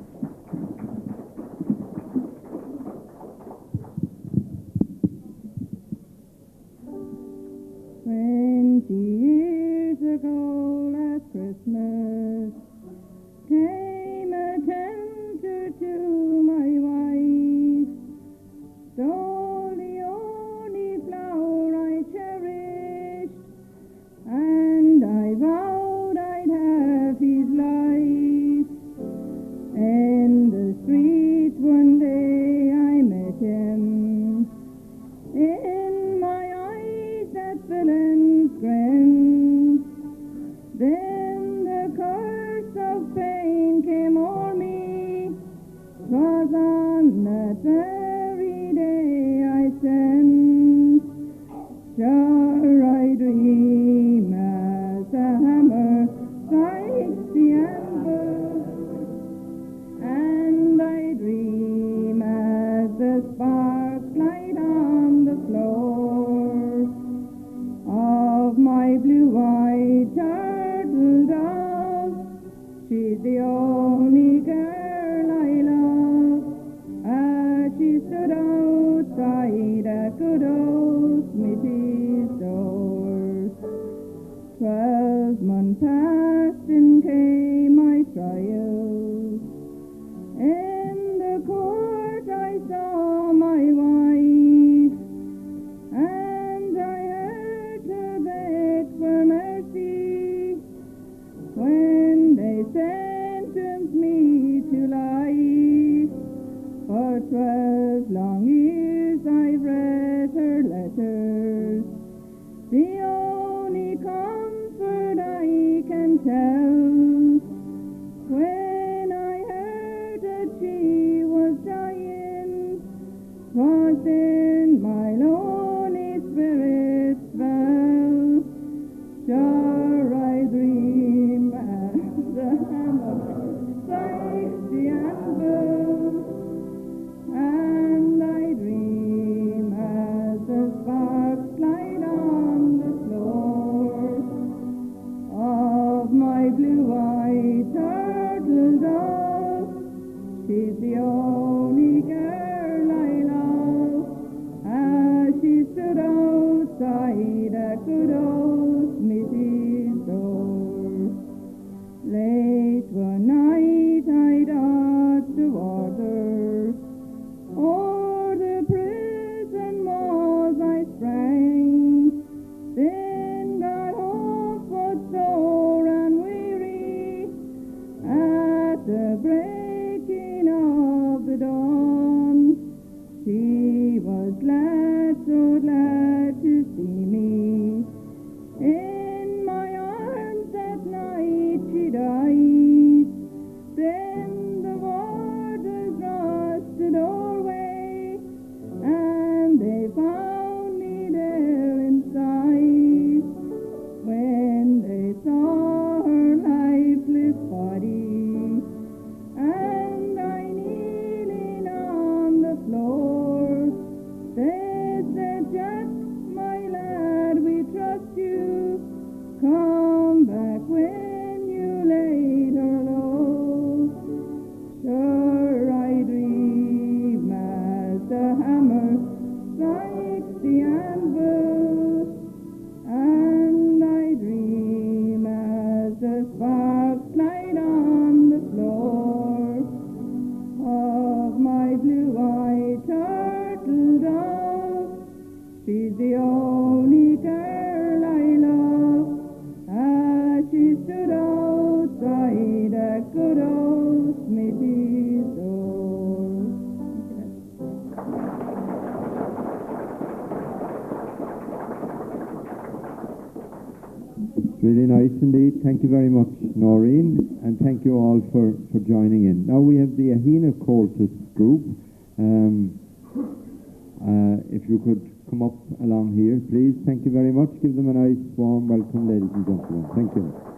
20 years ago last Christmas came a tempter to my wife, stole the only flower I cherished, and I vowed I'd have his life. In the street one day I met him, in my eyes that villain's grin. Then the curse of pain came o'er me, 'twas on that very day I sinned. Sure I dream as the hammer strikes the anvil, and I dream as the sparks light on the floor of my blue-eyed turtle dove. She's the only girl I love, as she stood outside a good old smithy's door. 12 months passed and came my trial. In the court I saw my wife, and I heard her beg for mercy when they sentenced me to life. For 12 long years I've read her letters, the only comfort I can tell. When I heard that she was dying, 'twas then my lonely spirit fell. Sure I dream as the hammer strikes the anvil, and I dream as the sparks light on the floor of my blue-eyed turtle dove. She's the only girl I love, as she stood outside a good old smithy's door. Late one night I dodged the water, o'er the prison walls I sprang, then got home footsore and weary at the breaking of the dawn. She was glad, so glad to see me. In my arms that night she died. Then the warders rushed the doorway, and they found me there inside. When they saw her lifeless body, and I kneeling on the floor, they said, "Jack, my lad, we trust you. Come back when you laid her low." Sure I dream as the hammer strikes the anvil, and I dream as the sparks light on the floor of my blue-eyed turtle dove. She's the only girl I love, as she stood outside a good old smithy's door. It's really nice indeed. Thank you very much, Noreen, and thank you all for joining in. Now we have the Aghinagh Chorus group. If you could come up along here, please. Thank you very much. Give them a nice, warm welcome, ladies and gentlemen. Thank you.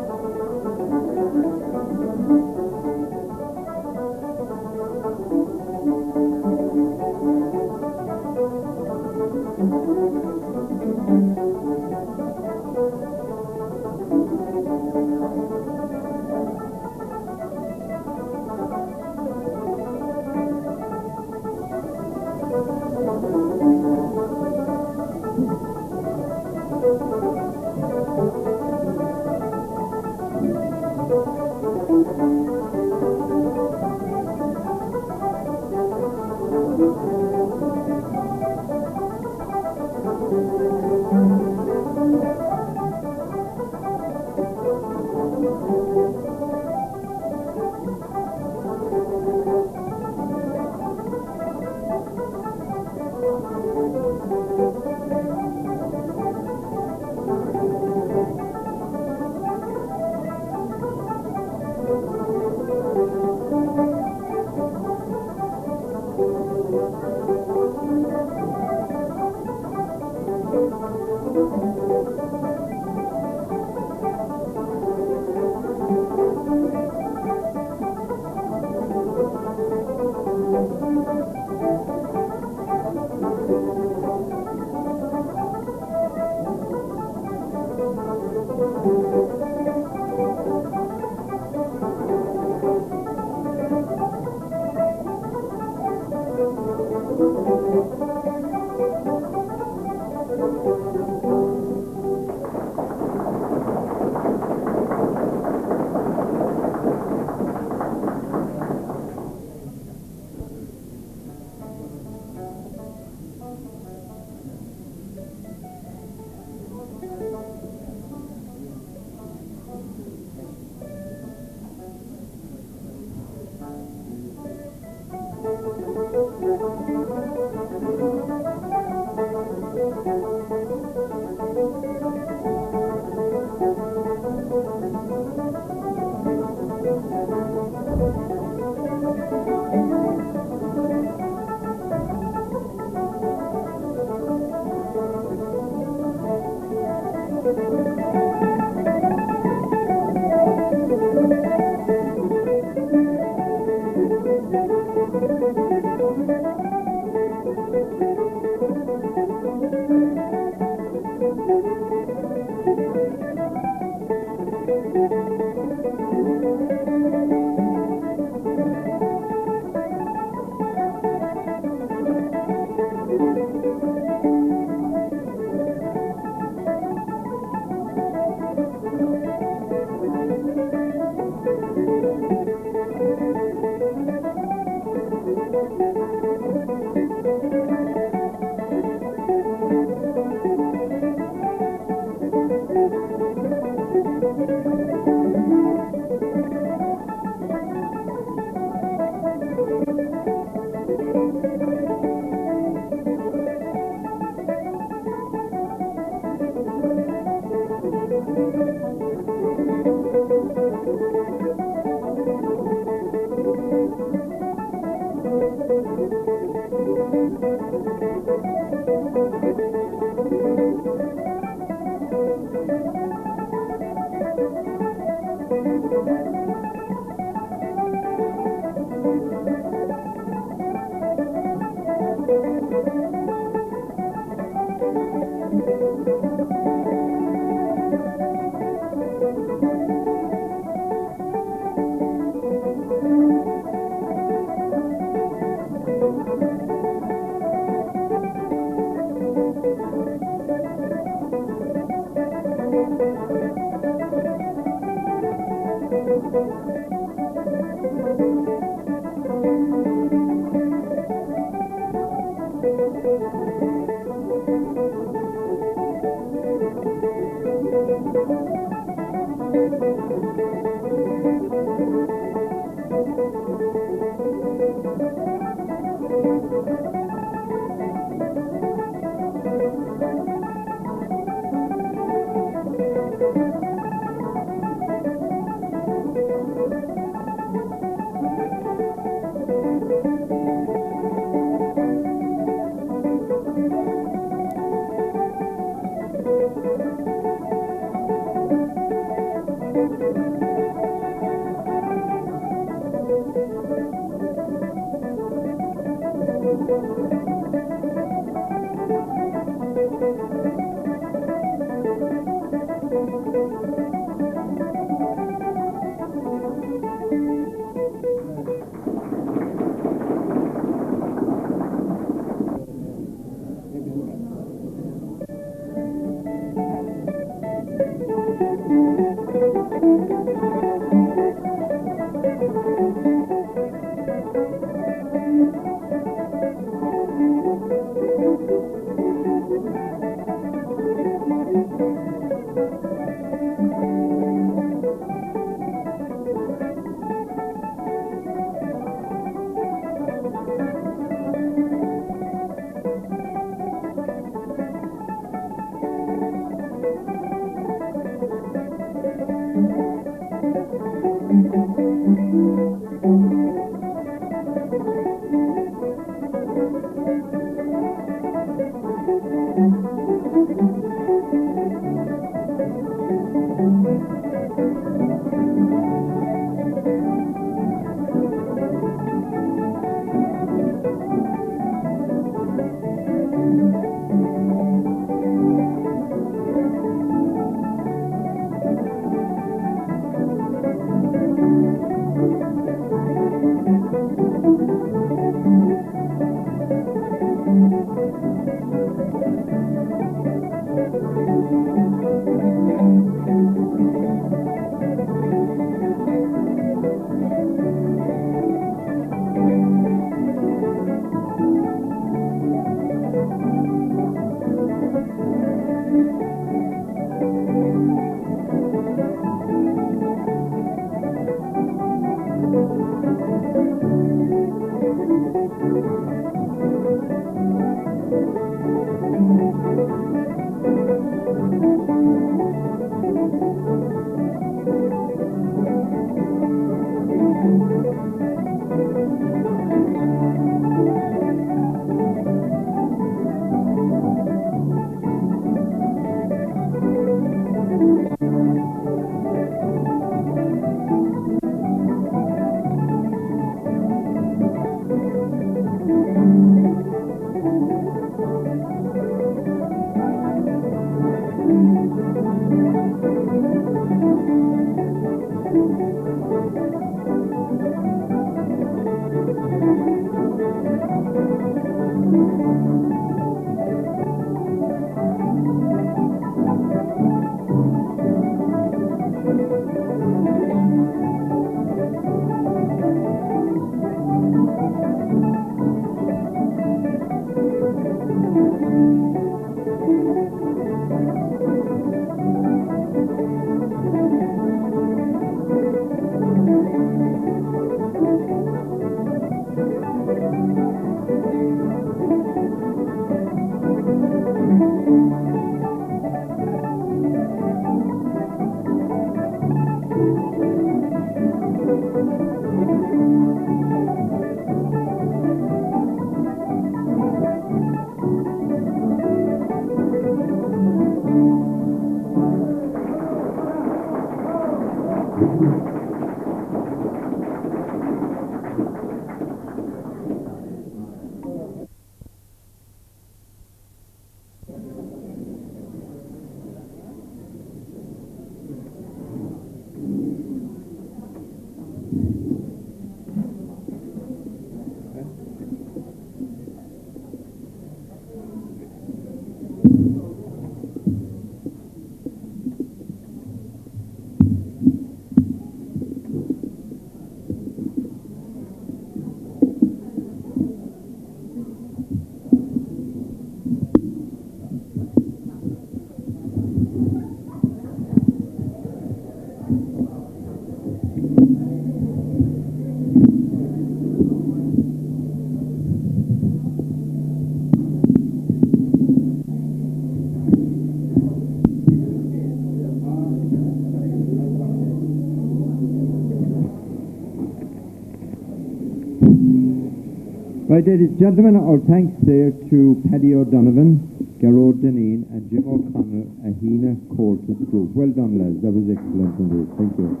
Right, ladies and gentlemen, our thanks there to Paddy O'Donovan, Garrod Deneen, and Jim O'Connor, Aghinagh Courses Group. Well done, lads. That was excellent indeed. Thank you.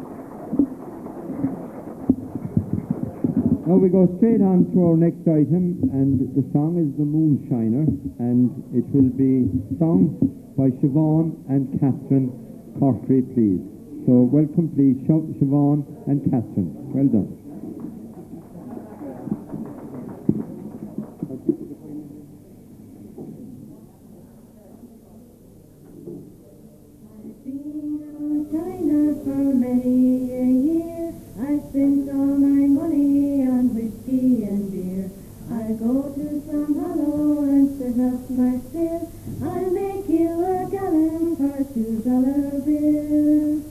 Now we go straight on to our next item, and the song is The Moonshiner, and it will be sung by Siobhan and Catherine Corkery, please. So welcome, please, Siobhan and Catherine. Well done. For many a year, I spent all my money on whiskey and beer. I go to some hollow and set up my still. I'll make you a gallon for $2 bills.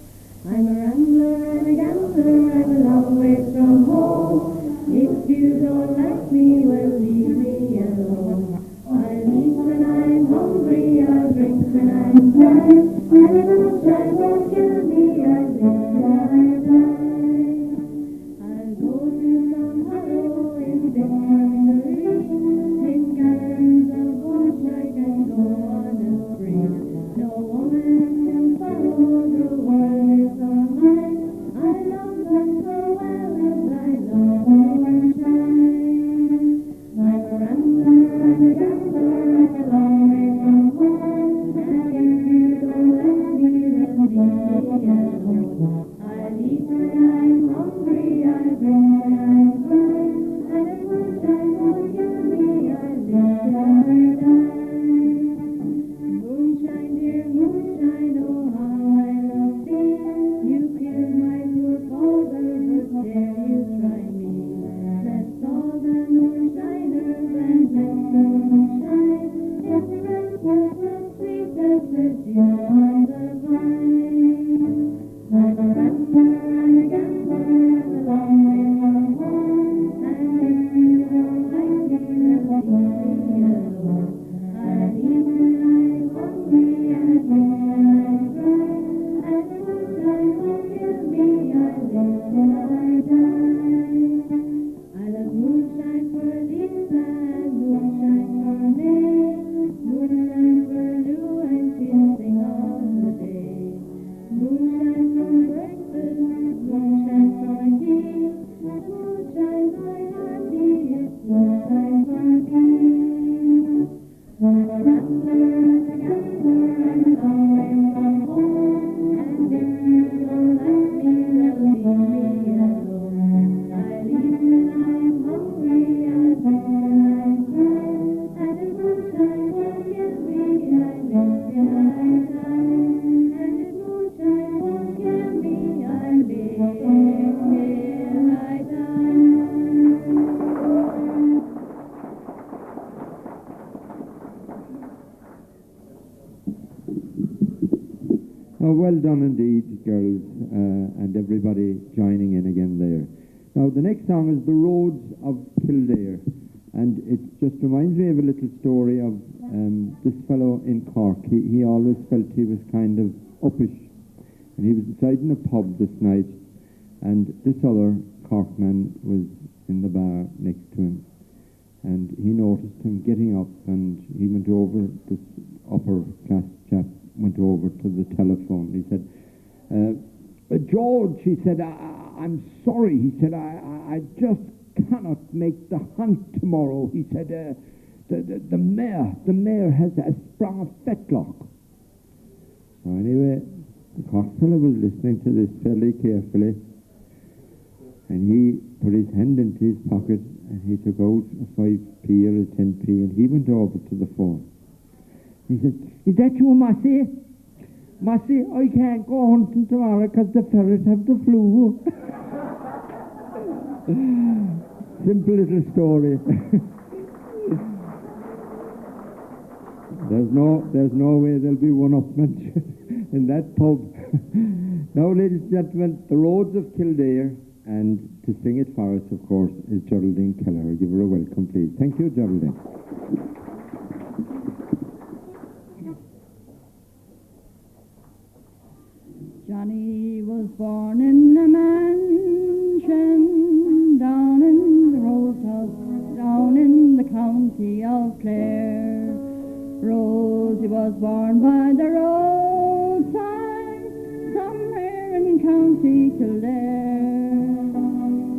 I'm a rambler, I'm a gambler, I'm a long way from home. If you don't like me, well, leave me alone. I'll eat when I'm hungry, I'll drink when I'm tired. And if moonshine won't kill me, I'll live till I die. I'll go to some hollow in this country. 10 gallons of moonshine can go on a spree. No woman can follow, the world is all mine. I love them so well as I love moonshine. I'm a rambler, I'm a gambler, I'm a long way from home. And if you don't like me, then leave me alone. I'll eat when I'm hungry, I'll drink when I'm dry. And if moonshine won't kill me, I'll live till I die. Moonshine, dear moonshine, oh how I love thee. You killed my poor father, but dare you try me. Bless all the moonshiners and bless the moonshine. It's precious and sweet as the dew on the vine. I'm a rambler, I'm a gambler, I'm a long way from home. And if you don't like me, then leave me alone. I'll eat when I'm hungry, I'll drink when I'm dry. And if moonshine won't kill me, I'll live till I die. I love moonshine for Lisa and moonshine for May. Moonshine for Lou and kissing all the day. Moonshine for breakfast, moonshine for tea. Moonshine my hearty, it's moonshine for me. I'm a rambler, I'm a gambler, I'm a long way from home. And if you don't like me, then leave me alone. I'll eat when I'm hungry, I'll drink when I'm dry. And if moonshine won't kill me, I'll live till I die. And if moonshine won't kill me, I'll live till I die. Oh, well done indeed, girls, and everybody joining in again there. Now, the next song is The Roads of Kildare, and it just reminds me of a little story of this fellow in Cork. He always felt he was kind of uppish, and he was inside in a pub this night, and this other Cork man was in the bar next to him, and he noticed him getting up, and he went over, this upper class chap went over to the telephone. He said, George, he said, I'm sorry. He said, I just cannot make the hunt tomorrow. He said, the mare has sprung a fetlock. So anyway, the Cork fellow was listening to this fairly carefully, and he put his hand into his pocket, and he took out a 5p or a 10p, and he went over to the phone. He said, is that you, Massey? Massey, I can't go hunting tomorrow because the ferrets have the flu. Simple little story. There's no way there'll be one-upment in that pub. Now, ladies and gentlemen, The Roads of Kildare, and to sing it for us, of course, is Geraldine Kelleher. Give her a welcome, please. Thank you, Geraldine. Johnny was born in a mansion down in the Rosehouse, down in county of Clare. Rosie was born by the roadside, somewhere in County Kildare.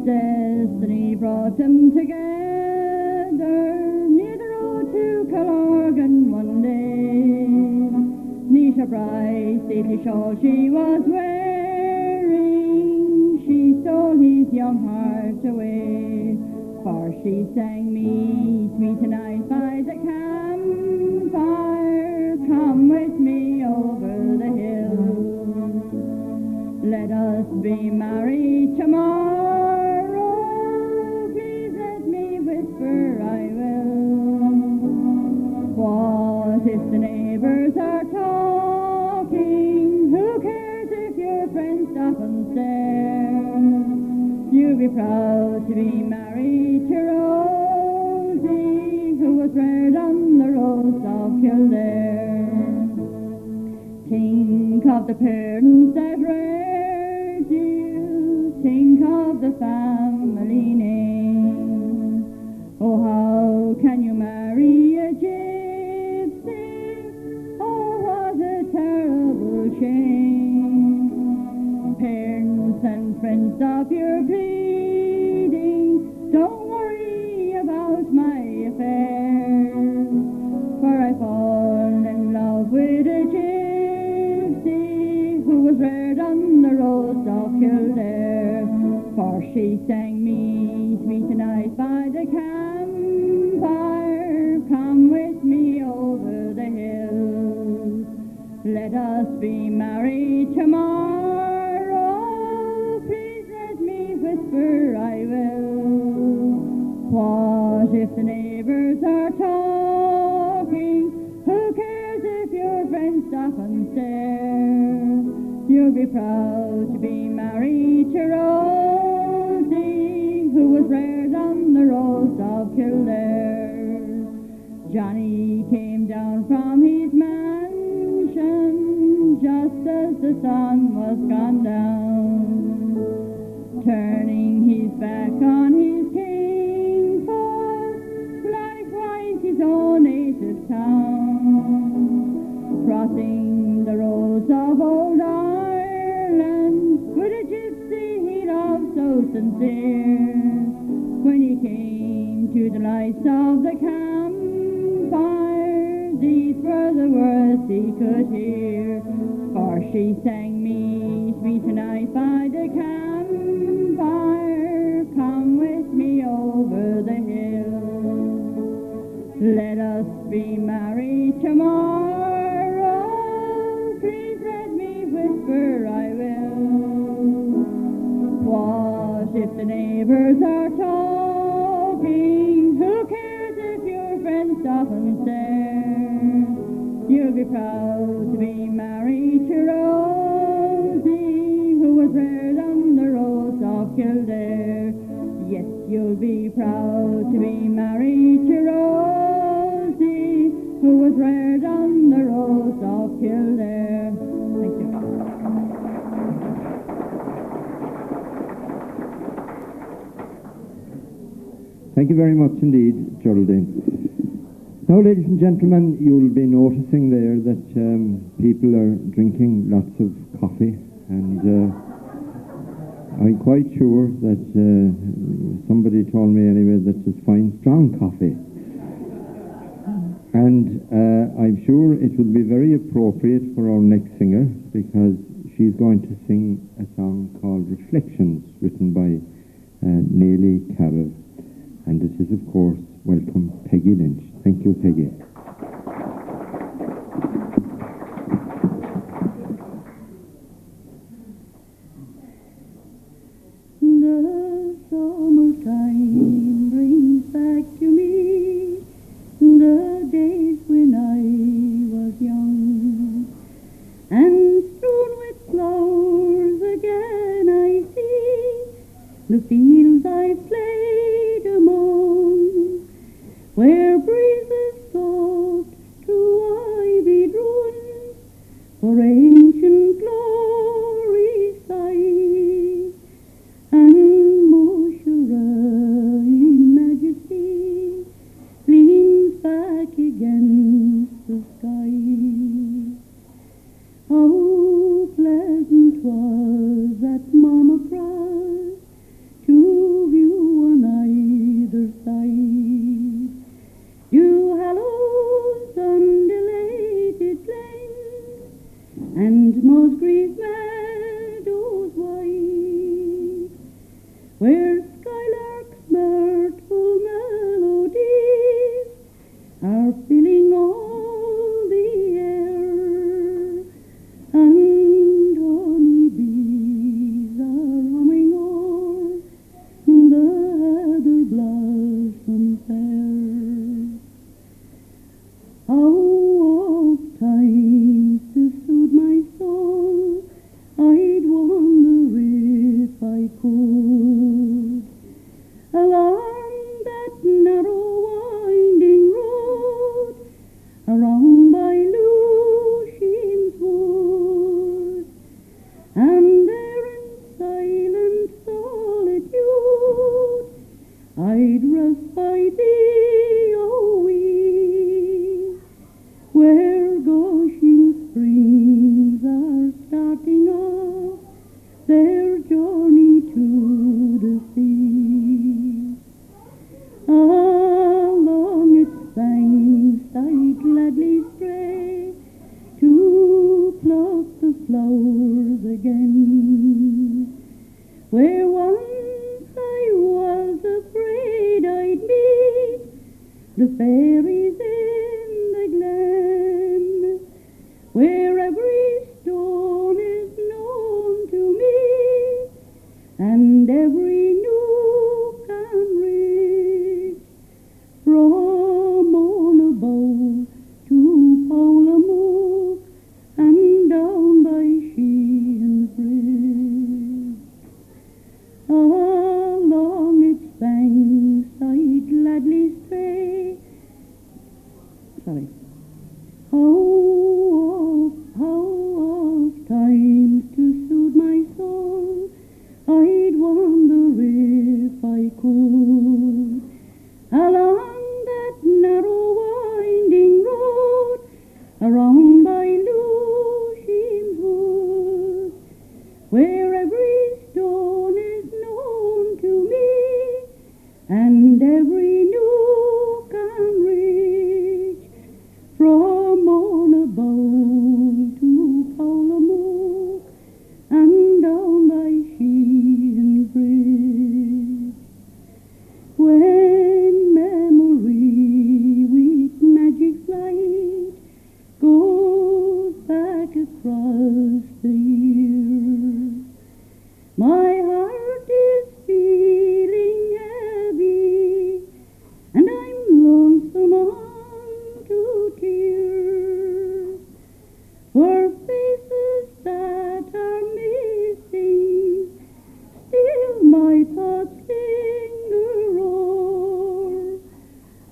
Destiny brought them together near the road to Calorgan one day. Neath a bright stately shawl she was wearing, she stole his young heart away. For she sang, meet me tonight by the campfire, come with me over the hill. Let us be married tomorrow, please let me whisper I will. What if the neighbors are talking? Who cares if your friends stop and stare? You'll be proud to be married to Rosie, who was reared on the roads of Kildare. Think of the parents that reared you, think of the family name. Oh, how can you marry a gypsy? Oh, what a terrible shame. Parents and friends, stop your pleading, don't worry about my affair. For I fall in love with a gypsy who was reared on the roads of Kildare. For she sang, meet me tonight by the campfire, come with me over the hill. Let us be married tomorrow, please let me whisper I will. What if the neighbors are talking? Who cares if your friends stop and stare? You'll be proud to be married to Rosie, who was reared on the roads of Kildare. Johnny came down from his mansion just as the sun was gone down, turning his back on his kingfolk, likewise his own native town, crossing the roads of old Ireland with a gypsy he loved so sincere. When he came to the lights of the campfire, these were the words he could hear. For she sang, meet me tonight by the campfire, come with me over the hill. Let us be married tomorrow, please let me whisper I will. What if the neighbors are talking? Who cares if your friends stop and stare? You'll be proud to be married to Rosie, who was reared on the roads of Kildare. Yes, you'll be proud to be married to Rosie, who was reared on the roads of Kildare. Thank you. Thank you very much indeed, Geraldine. Now, ladies and gentlemen, you'll be noticing there that people are drinking lots of coffee, and I'm quite sure that somebody told me anyway that it's fine, strong coffee. And I'm sure it will be very appropriate for our next singer, because she's going to sing a song called Reflections, written by Neely Carroll. And it is, of course, Welcome Peggy Lynch. Thank you, Peggy. The summertime brings back to me the days when I was young, and strewn with flowers again I see the fields I've played among, where breezes soft through ivy runs, for ancient glory sigh, and Moshera in majesty leans back against the sky. How pleasant was that Mama Cross to view on either side. You hallows undulated plains and Musgrave's meadows wide, where skylarks' mirthful melodies are filling all the air, and honeybees are humming o'er the heather blossom fair. How oft times to soothe my soul I'd wander if I could along that narrow winding road around by Lucian's wood, and there in silent solitude I'd rest by thee, O wee, where gushing springs are starting off their journey to the sea. Along its banks I gladly stray to pluck the flowers again, where once I was afraid I'd meet the fairies in the glen, where every stone is known to me, and every nook and ridge, from Monabow to Powlamook, and down by Sheehan's Bridge. Along its banks I gladly stray. Sorry. How oft times to soothe my soul I'd wander if I could along that narrow winding road around by Lucian's wood, where every stone is known to me, and every nook and ridge, from Monabow to Powlamook, and down by Sheehan's Bridge. When memory with magic flight goes back across the years, my heart is feeling heavy, and I'm lonesome unto tears, for faces that are missing still my thoughts linger o'er.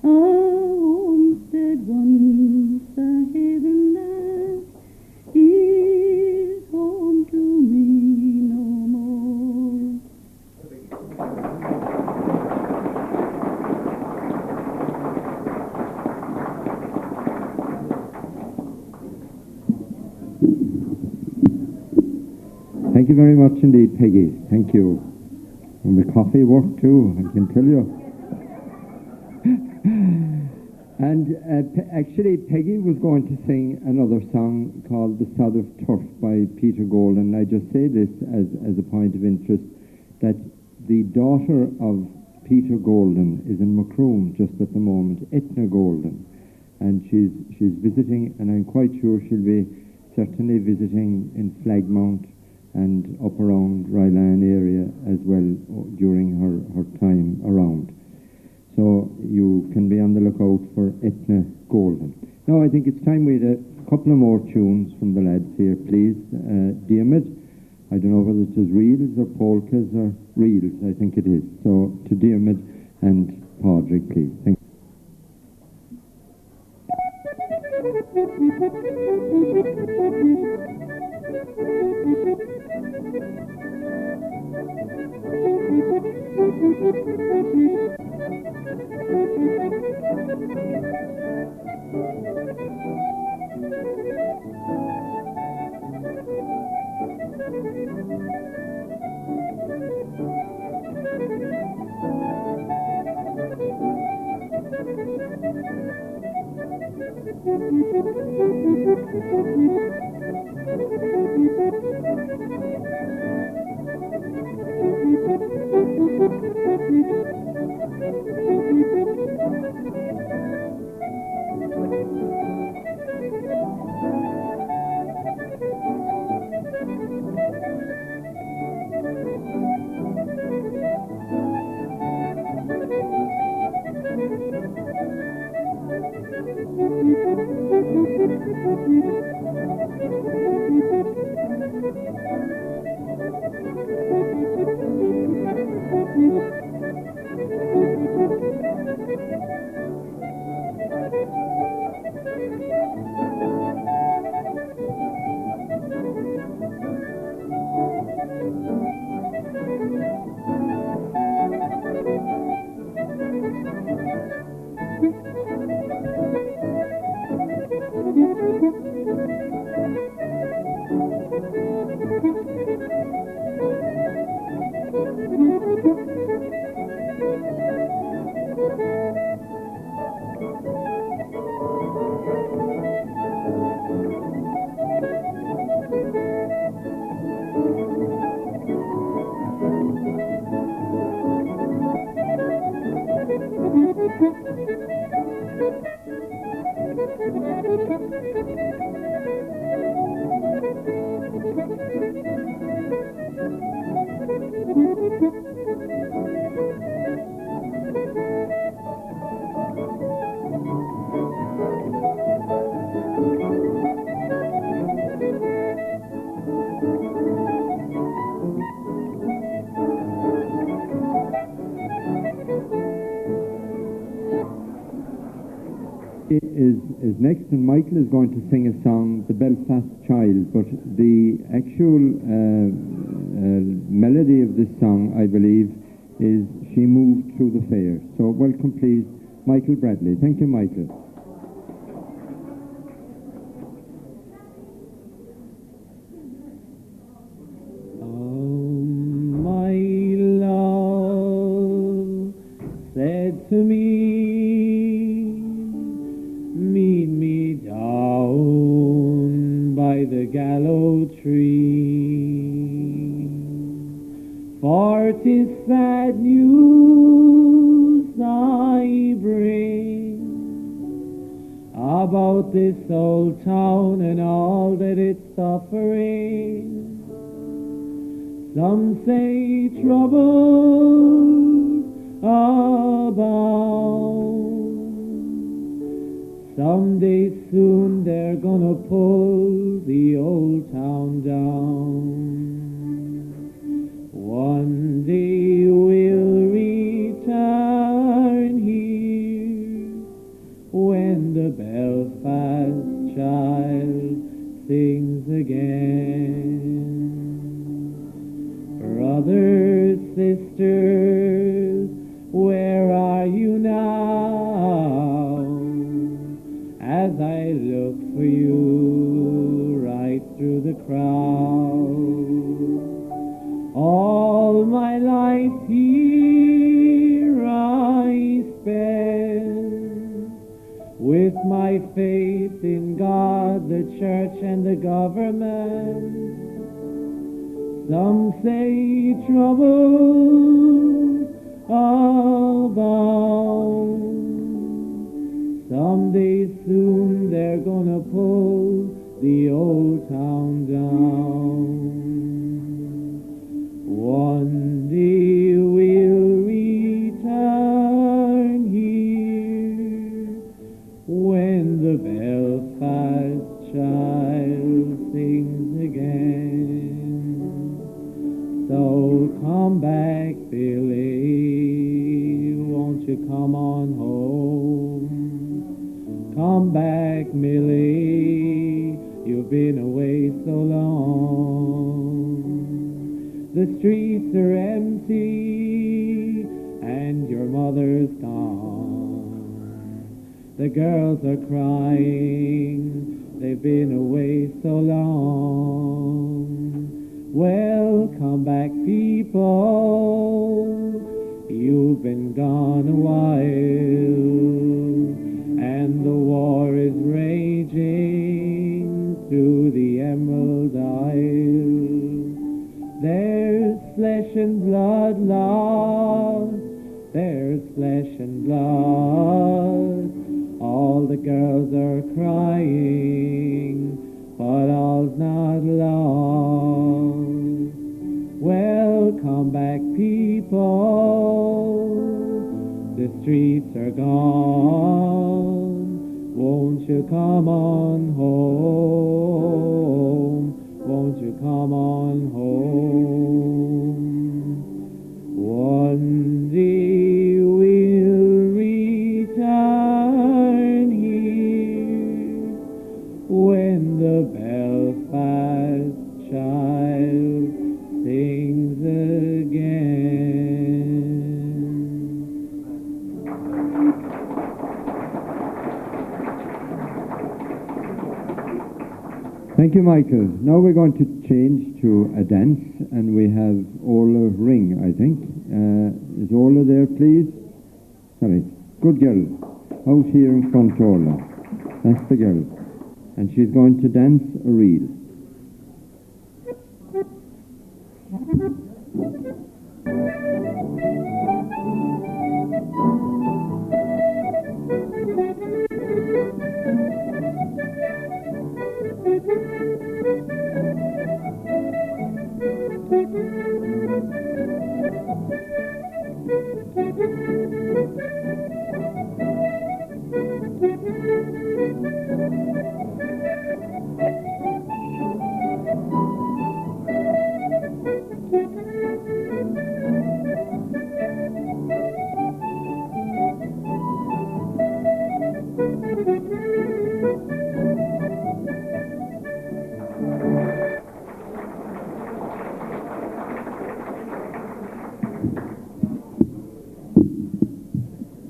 A homestead once a heaven that is home to me no more. Thank you very much indeed, Peggy. Thank you. And the coffee worked too, I can tell you. And actually, Peggy was going to sing another song called The Sod of Turf by Peter Golden. I just say this as a point of interest, that the daughter of Peter Golden is in Macroom just at the moment, Aghinagh Golden. And she's visiting, and I'm quite sure she'll be certainly visiting in Flagmount and up around Ryland area as well during her time around. So you can be on the lookout for Aghinagh Golden. Now I think it's time we had a couple of more tunes from the lads here, please. Diarmid, I don't know whether it is reels or polkas or reels, I think it is. So to Diarmid and Padraig, please. Thank you. Is next, and Michael is going to sing a song, The Belfast Child, but the actual melody of this song, I believe, is She Moved Through the Fair. So welcome, please, Michael Bradley. Thank you, Michael. My love said to me, meet me down by the gallows tree, for 'tis sad news I bring about this old town and all that it's suffering. Some say trouble abound. Someday soon they're gonna pull the old town down. One day we'll return here when the Belfast child sings again. Brothers, sisters, where are you now? As I look for you right through the crowd, all my life here I spend, with my faith in God, the church, and the government. Some say trouble abound. Someday soon they're gonna pull the old town down. One day we'll return here when the Belfast child sings again. So come back, Billy, won't you come on home? Come back, Millie, you've been away so long. The streets are empty and your mother's gone. The girls are crying, they've been away so long. Well, come back, people, you've been gone a while, and the war is raging through the Emerald Isle. There's flesh and blood lost, there's flesh and blood. All the girls are crying, but all's not lost. Well, come back, people, the streets are gone. Won't you come on home? Won't you come on home? One day we'll return here when the Belfast child sings again. Thank you, Michael. Now we're going to change to a dance, and we have Orla Ring, I think. Is Orla there, please? Sorry. Good girl. Out here in front, Orla. That's the girl. And she's going to dance a reel.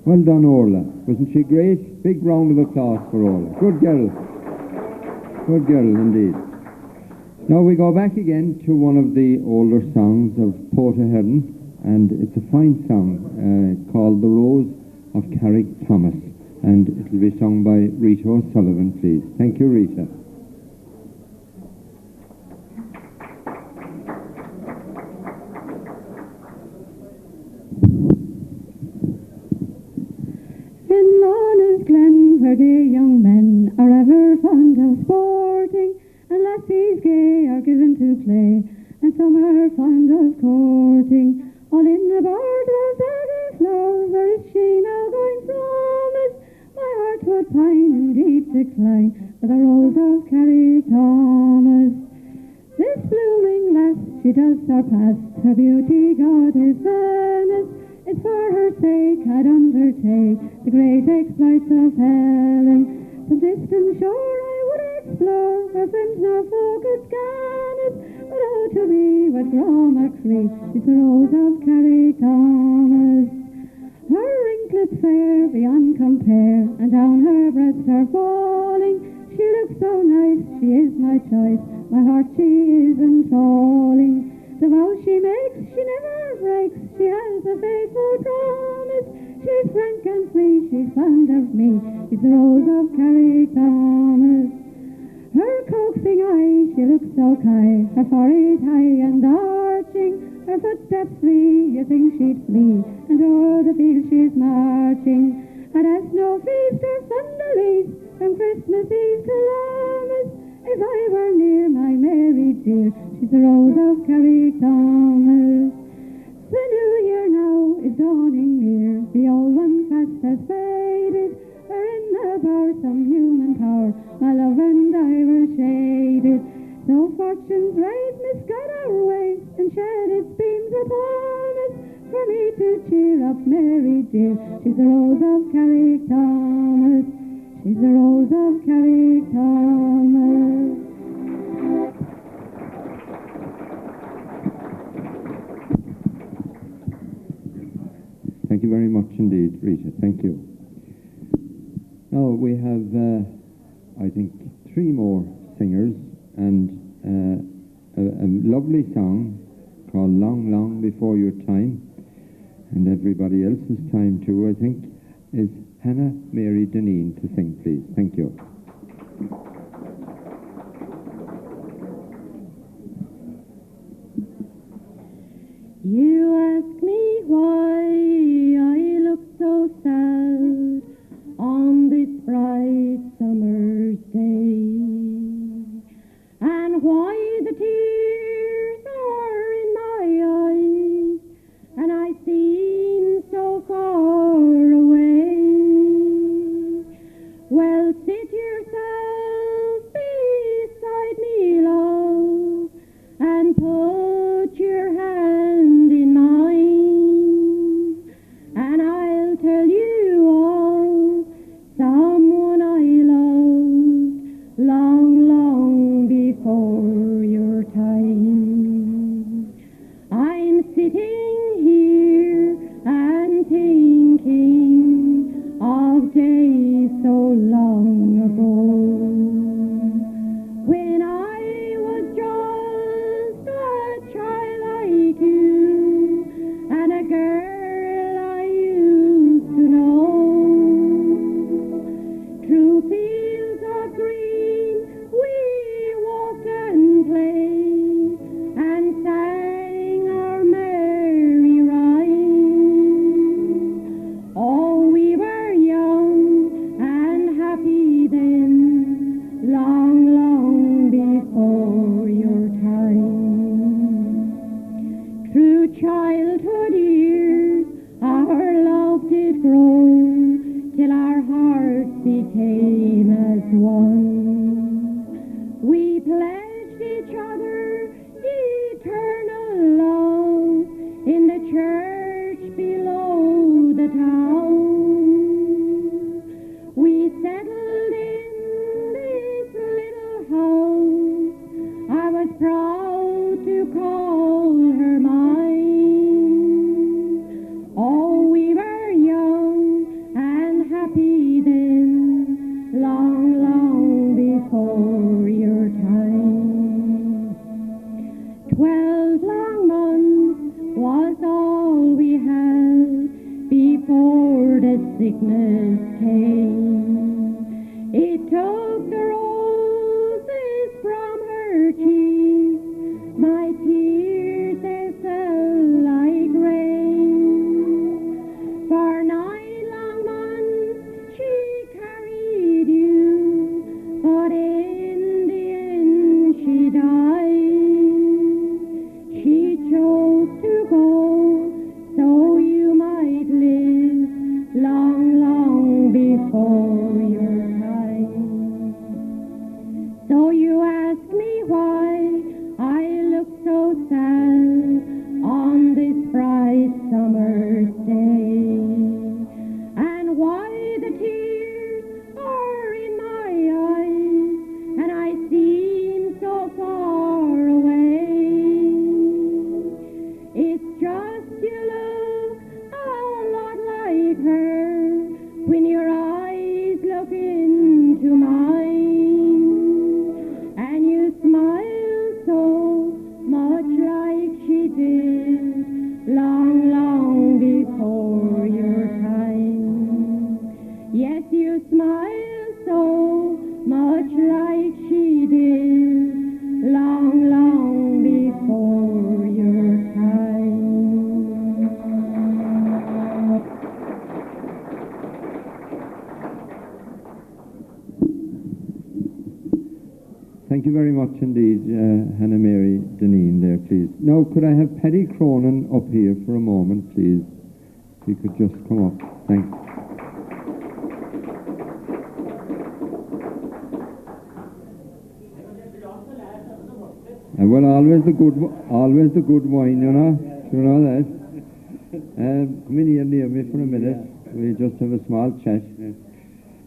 Well done, Orla. Wasn't she great? Big round of applause for Orla. Good girl. Good girl indeed. Now we go back again to one of the older songs of Porter Heron, and it's a fine song called The Rose of Carrick Thomas, and it will be sung by Rita O'Sullivan, please. Thank you, Rita. Where gay young men are ever fond of sporting, and lassies gay are given to play, and some are fond of courting. All in the board was every floor, where is she now going from us? My heart would pine in deep decline for the rose of Carrick Thomas. This blooming lass, she does surpass her beauty, God is Venice. It's for her sake I'd undertake the great exploits of Helen. From distant shore I would explore where friends nor folk could scan it. But oh, to be with Gromma Cree is the rose of Carrick Thomas. Her ringlets fair beyond compare, and down her breasts are falling. She looks so nice, she is my choice, my heart she is enthralling. The vow she makes, she never breaks, she has a faithful promise. She's frank and free, she's fond of me, she's the rose of Carrick Thomas. Her coaxing eye, she looks so coy, her forehead high and arching, her footsteps free, you think she'd flee, and o'er the field she's marching. And as no feast or fun the least, from Christmas Eve to Lammas, if I were near my Mary dear, she's the rose of Carrick Thomas. The new year now is dawning near, the old one fast has faded, wherein the bower some human power, my love and I were shaded. So fortune's rays misguide our ways, and shed its beams upon us, for me to cheer up Mary dear, she's the rose of Carrick Thomas. She's the rose of Carrick Thomas. Thank you very much indeed, Rita. Thank you. Now, have, I think, 3 more singers and a lovely song called Long, Long Before Your Time, and everybody else's time too, I think, is Hannah Mary Deneen to sing, please. Thank you. You ask me why I look so sad on this bright summer's day, and why the tears are in my eyes, and I seem so far away. Well, sit yourself beside me, love, and put your hand in mine, and I'll tell you all someone I loved long, long before your time. I'm sitting here and thinking of days so long ago, when I was just a child like you, and a girl I used to know. Through fields of green we walked and played, and sang our merry rhyme. Oh, we were young and happy then, long, long before your time. Through childhood years our love did grow, till our hearts became as one. We pledged each other eternal love in the church below the town. We settled in this little house, I was proud to call her mine. Oh, we were young and happy then, long, long before your time. 12 long months was all we had before the sickness came. It took the roses from her cheeks, my tears they fell like rain. For 9 long months she carried you, but in the end she died. She chose to go so you might live long, long before your time. So you ask me why I look so sad on this bright summer's day, and why the tears are in my eyes, and I seem so far away. It's just you look a lot like her when your eyes look into mine, and you smile so much like she did long, long before your time. Yes, you smile so much like she did long, long before your time. Thank you very much indeed, Hannah Mary Deneen there, please. Now, could I have Paddy Cronin up here for a moment, please? If you could just come up. Thanks. Well, always the good wine, you know that. Come in here near me for a minute. We just have a small chat.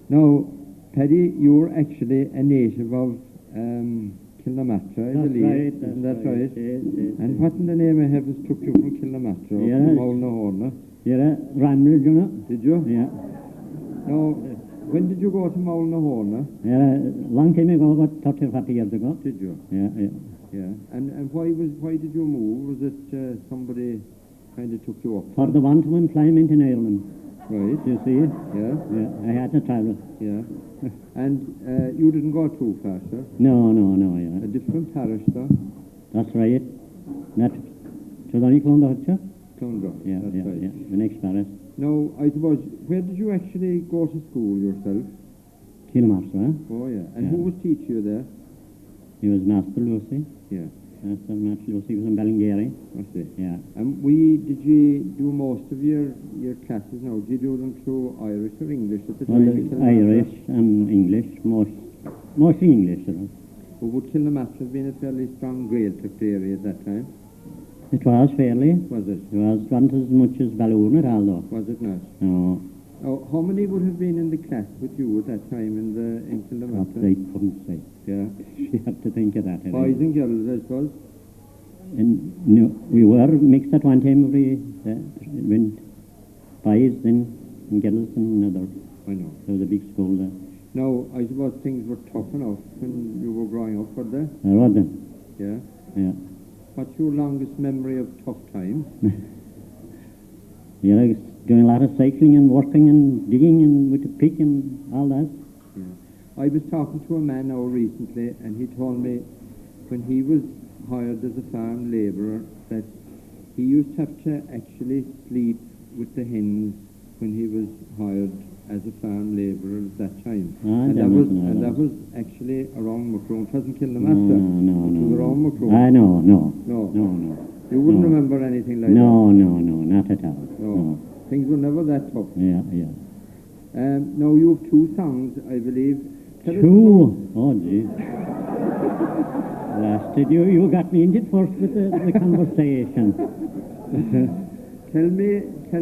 Now, Paddy, you're actually a native of Kilnamatra, I believe. Right, Isn't that right? Yes. And what in the name of heavens took you from Kilnamatra up to Moulnahorna? Yeah, Ramled, you know. Did you? Yeah. Now, When did you go to Moulnahona? Long time ago, about 30 or 40 years ago. Did you? Yeah. Yeah. And why did you move? Was it somebody kind of took you up? For the want of employment in Ireland. Right. You see? Yeah. Yeah, I had to travel. Yeah. And you didn't go too far, sir? No, yeah. A different parish, sir? That's right. That, to the Clondalk, sir? Clondalk. Yeah, That's right. yeah, the next parish. Now, I suppose, where did you actually go to school yourself? Kilmaster, Oh, yeah. And Yeah. who was teaching you there? He was Master Lucy. Yeah. Master Lucy was in Ballingeary. I see. Yeah. And did you do most of your classes now? Did you do them through Irish or English at the Well, time? in Kilmacre? Irish and English, mostly English, you know. Well, would Kilmacre have been a fairly strong Gaeltacht area at that time? It was fairly. Was it? It wasn't as much as Balloon at all, though. Was it not? No, Oh, how many would have been in the class with you at that time in that Kilmacre? I couldn't say. Yeah. You have to think of that. Boys and girls, I suppose. And no, we were mixed at one time. Went boys then and girls and another. I know. There was a big school there. Now, I suppose things were tough enough when you were growing up, were they? There wasn't. Yeah. Yeah. What's your longest memory of tough times? Yeah, I was doing a lot of cycling and working and digging and with the pick and all that. Yeah. I was talking to a man now recently, and he told me when he was hired as a farm labourer that he used to have to actually sleep with the hens when he was hired as a farm labourer at that time. Ah, and that was actually around Macroom. It wasn't Kilmacre. No. It was around Macroom. No. You wouldn't remember anything like No, not at all. No. Things were never that tough. Yeah. Now you have two songs, I believe. Tell us Two? Oh, gee. Blasted, you got me into it first with the conversation. Tell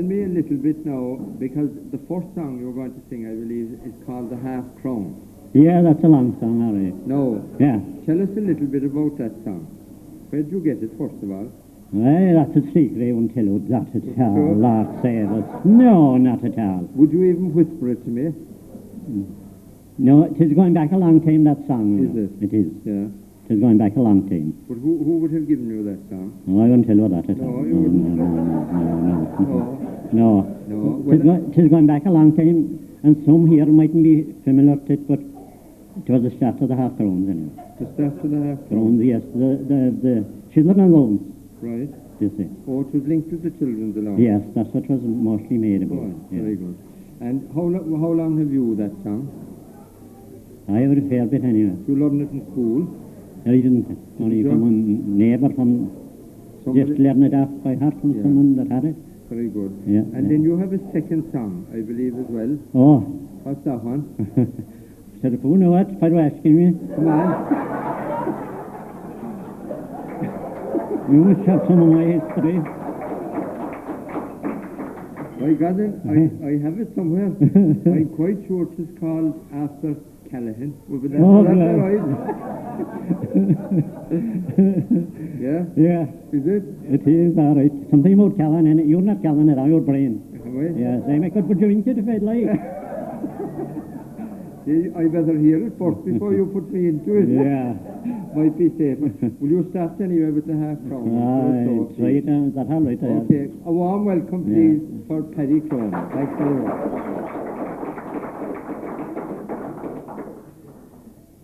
me a little bit now, because the first song you're going to sing, I believe, is called The Half Crown. Yeah, that's a long song, all right. No. Yeah. Tell us a little bit about that song. Where did you get it, first of all? Well, that's a secret. I won't tell you that at all. Sure. Lord save us. No, not at all. Would you even whisper it to me? No, it is going back a long time, that song. Is it? It is. Yeah. It is going back a long time. But who would have given you that song? No, I won't tell you that at No, all. you wouldn't. No. It is going back a long time, and some here mightn't be familiar to it, but it was the start of the half crowns, anyway. The start of the half Crowns, yes, the children alone, Right. you see. Oh, it was linked to the children's allowance. Yes, that's what was mostly made Go about. on. Yeah. Very good. And how long have you that song? I have a fair bit anyway. You learned it in school? I didn't. Only you? from a neighbour from Somebody- just learned it off by heart from Yeah. someone that had it. Very good. Yeah. And then you have a second song, I believe, as well. Oh, What's that one? said if you know it, why are you asking me? Come on. You must have some of my history. I got it. I have it somewhere. I'm quite sure it is called After Callahan. Well, but that's Oh, that's yeah. right. Yeah? Yeah, Is it? it is all right. Something about Callan in it. You're not Callan at all, your brain. Am I? Yes, I could put you into it if I'd like. See, I better hear it first before you put me into it. Yeah. Might be safer. Will you start anyway with the half crown? Right, right, that's all right. Okay. A warm welcome, please, for Paddy Crone. Thanks very much.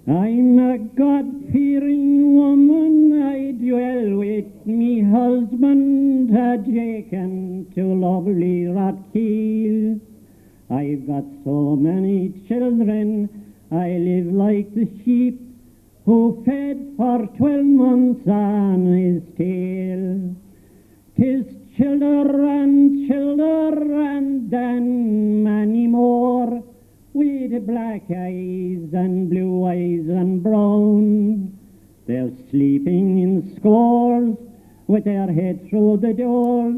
I'm a God-fearing woman, I dwell with me husband, a Jacob to lovely Rathkeel. I've got so many children, I live like the sheep who fed for 12 months on his tail. 'Tis children, then many more, with black eyes and blue eyes and brown. They're sleeping in scores with their head through the door,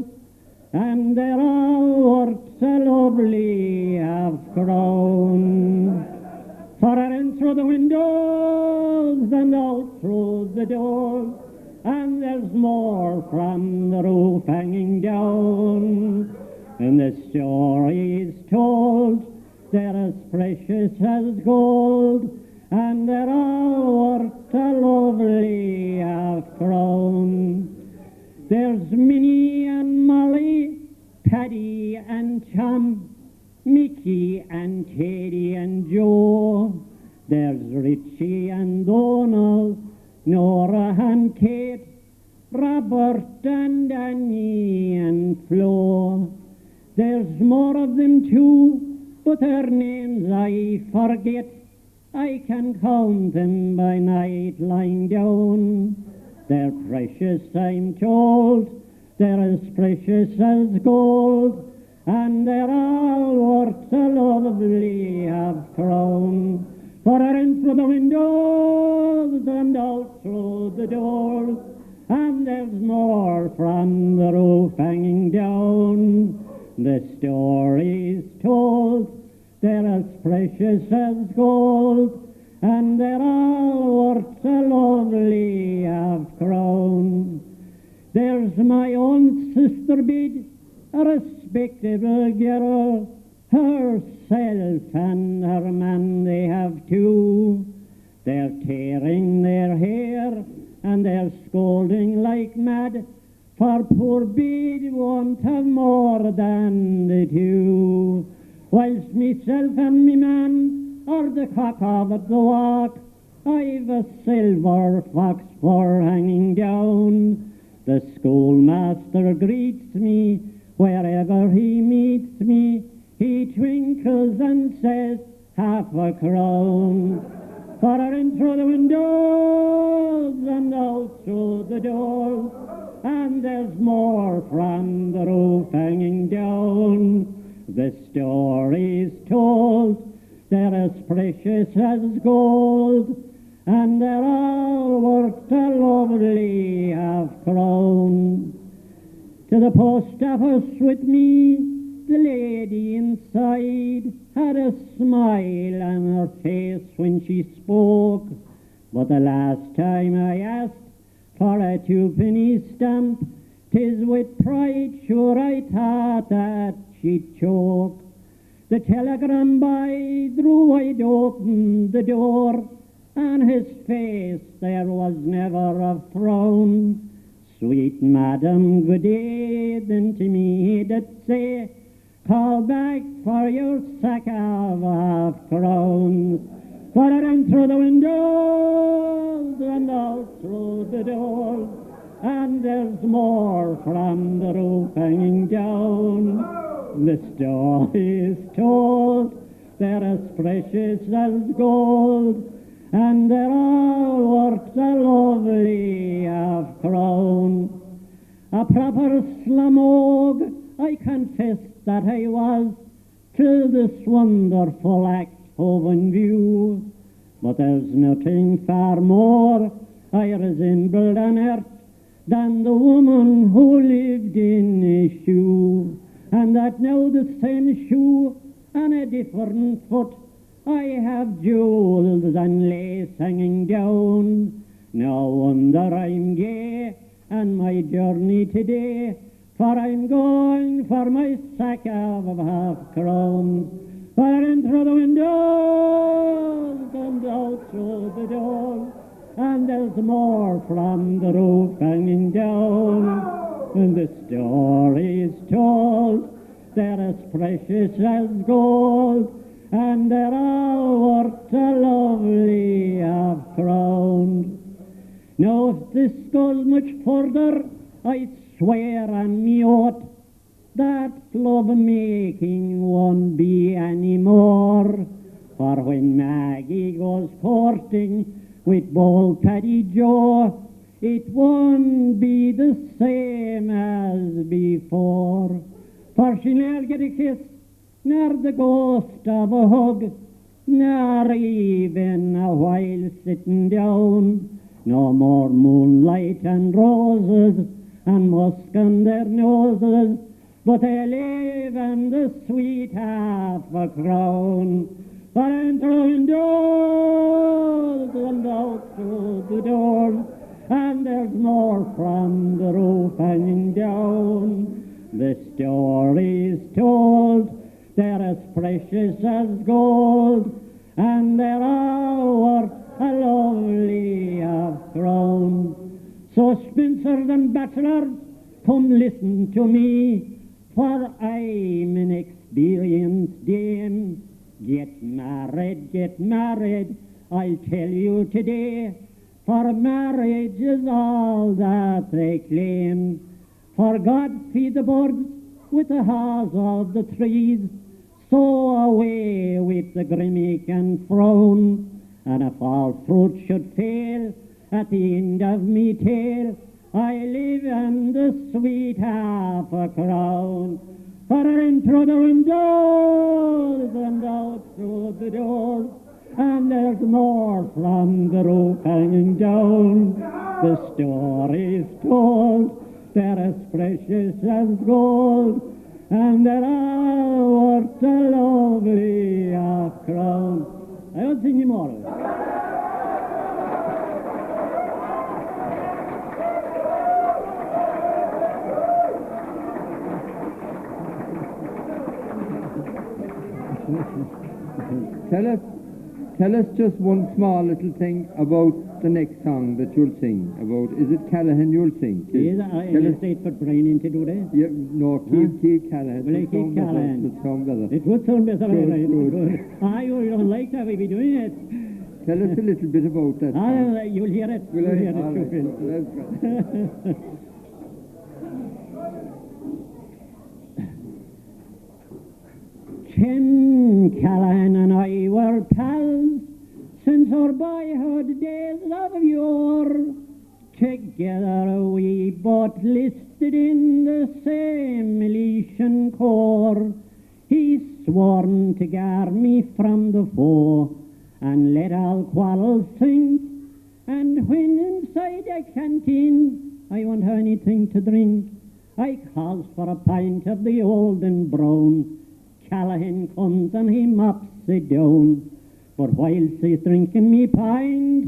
and they're all worth a lovely half-crown. For in through the windows and out through the doors, and there's more from the roof hanging down. And the story is told they're as precious as gold, and they're all worth a lovely half crown. There's Minnie and Molly, Paddy and Tom, Mickey and Teddy and Joe. There's Richie and Donald, Nora and Kate, Robert and Annie and Flo. There's more of them too, but their names I forget. I can count them by night lying down. They're precious, I'm told, they're as precious as gold, and they're all worth a lovely half crown. For they're in through the windows and out through the doors, and there's more from the roof hanging down. The story's told, they're as precious as gold, and they're all worth a lovely half crown. There's my own sister Bid, a respectable girl, herself and her man they have two. They're tearing their hair and they're scolding like mad, for poor Bid won't have more than the two. Whilst myself and me man are the cock of the walk, I've a silver fox for hanging down. The schoolmaster greets me wherever he meets me. He twinkles and says, half a crown. For in through the windows and out through the doors, and there's more from the roof hanging down. The story's told, they're as precious as gold, and they're all worth a lovely half crown. To the post office with me, the lady inside had a smile on her face when she spoke, but the last time I asked for a twopenny stamp, 'tis with pride sure I thought that she'd choke. The telegram boy drew wide open the door, on his face there was never a frown. Sweet madam, good day, then to me he did say, call back for your sack of half crowns. For I ran through the windows and out through the doors, and there's more from the roof hanging down. The story's told, they're as precious as gold, and they're all worth a lovely half crown. A proper slumog, I confess that I was, till this wonderful act hove in view. But there's nothing far more I resembled on earth than the woman who lived in a shoe, and that now the same shoe on a different foot I have jewels and lace hanging down. No wonder I'm gay on my journey today, for I'm going for my sack of half crowns. For in through the windows and out through the doors, and there's more from the roof hanging down. And the story's told, they're as precious as gold, and they're all worth a lovely half crown. Now if this goes much further, I swear on me oath that love-making won't be any more. For when Maggie goes courting with bold Paddy Joe, it won't be the same as before. For she'll ne'er get a kiss, nor the ghost of a hug, nor even a while sitting down. No more moonlight and roses and musk on their noses, but they'll live in the sweet half a crown. For in through windows and out through the doors, and there's more from the roof hanging down. The story's told, they're as precious as gold, and they're all worth a lovely crown. So spinsters and bachelors, come listen to me, for I'm an experienced dame. Get married, I'll tell you today, for marriage is all that they claim. For God feed the birds with the haws of the trees, so away with the grimmick and frown. And if all fruit should fail at the end of me tale, I live in the sweet half a crown. For in through the windows and out through the doors, and there's more from the roof hanging down. The story's told, they're as precious as gold, and they're all worth a lovely crown. I don't sing any more. Tell us just one small little thing about the next song that you'll sing. About, is it Callahan you'll sing? Yes, I state for Brian to do that. Yeah, no, keep Callahan. Will I keep Callahan? It sound better. It would sound better, Good, right? good. You don't like that, we'll be doing it. Tell us a little bit about that song. You'll hear it. Will You'll I? hear it, All you right. will. That's right. Tim Callahan and I were pals since our boyhood days of yore. Together we both listed in the same Milesian corps. He's sworn to guard me from the foe and let all quarrels sink. And when inside a canteen I want anything to drink, I calls for a pint of the old and brown. Callahan comes and he mops it down. But whilst he's drinking me pint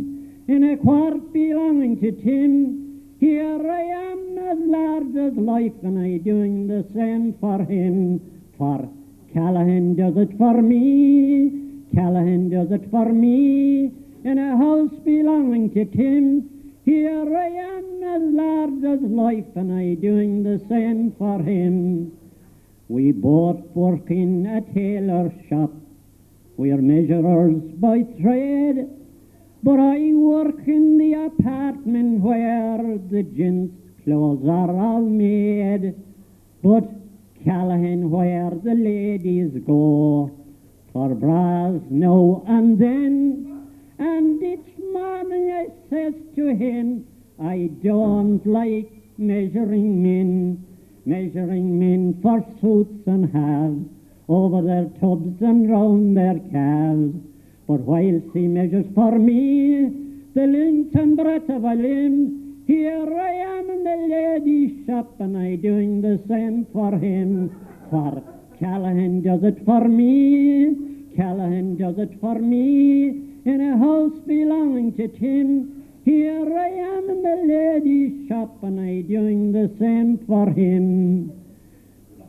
in a quart belonging to Tim, here I am as large as life, and I doing the same for him. For Callahan does it for me, Callahan does it for me. In a house belonging to Tim, here I am as large as life, and I doing the same for him. We both work in a tailor shop. We're measurers by trade, but I work in the apartment where the gents' clothes are all made. But Callahan, where the ladies go for bras now and then, and each morning I says to him, I don't like measuring men for suits and halves, over their tubs and round their calves. But whilst he measures for me the length and breadth of a limb, here I am in the lady's shop, and I doing the same for him. For Callahan does it for me, Callahan does it for me. In a house belonging to Tim, here I am in the lady's shop, and I doing the same for him.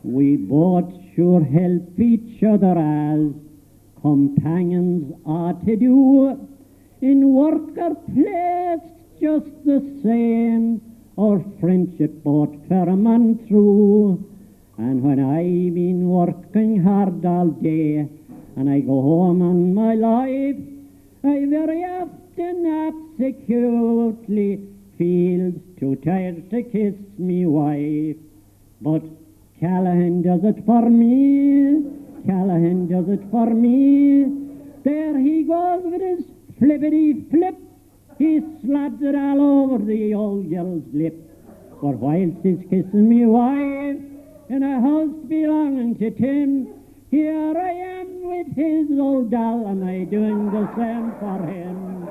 We both sure help each other as companions ought to do. In work or play, just the same, our friendship both firm and true. And when I've been working hard all day, and I go home on my life, I very often absolutely feels too tired to kiss me wife. But Callahan does it for me, Callahan does it for me. There he goes with his flippity-flip, he slaps it all over the old girl's lip. But whilst he's kissing me wife in a house belonging to Tim, here I am with his old doll, and I doing the same for him.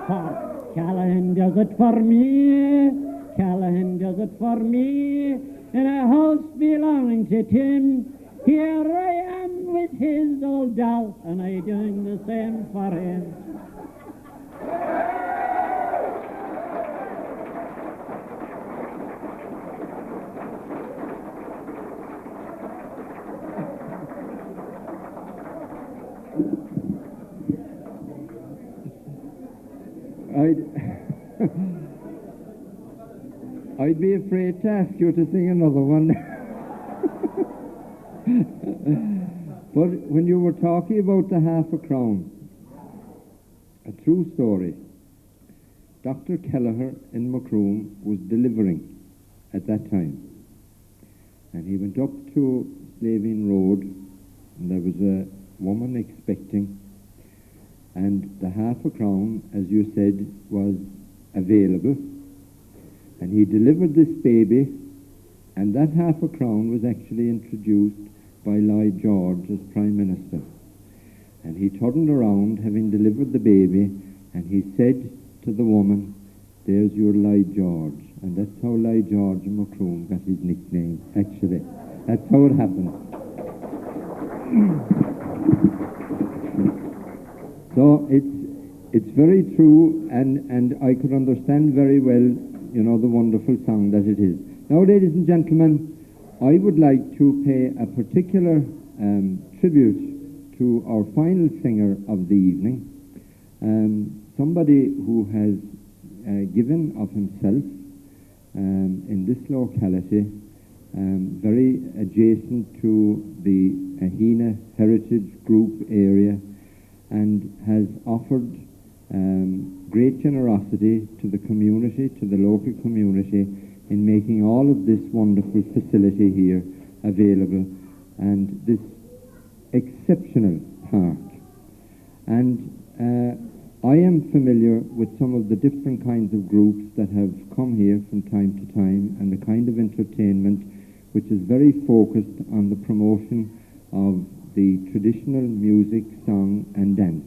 For Callahan does it for me, Callahan does it for me. In a house belonging to Tim, here I am with his old doll, and I doing the same for him. I'd be afraid to ask you to sing another one. But when you were talking about the half a crown, a true story, Dr. Kelleher in Macroom was delivering at that time. And he went up to Slavine Road, and there was a woman expecting, and the half a crown, as you said, was available. And he delivered this baby, and that half a crown was actually introduced by Lloyd George as Prime Minister. And he turned around, having delivered the baby, and he said to the woman, "There's your Lloyd George." And that's how Lloyd George in Macroom got his nickname, actually. That's how it happened. So it's very true, and I could understand very well, the wonderful song that it is. Now, ladies and gentlemen, I would like to pay a particular tribute to our final singer of the evening, somebody who has given of himself in this locality, very adjacent to the Aghinagh Heritage Group area, and has offered great generosity to the community, to the local community, in making all of this wonderful facility here available, and this exceptional park. And I am familiar with some of the different kinds of groups that have come here from time to time, and the kind of entertainment which is very focused on the promotion of the traditional music, song and dance.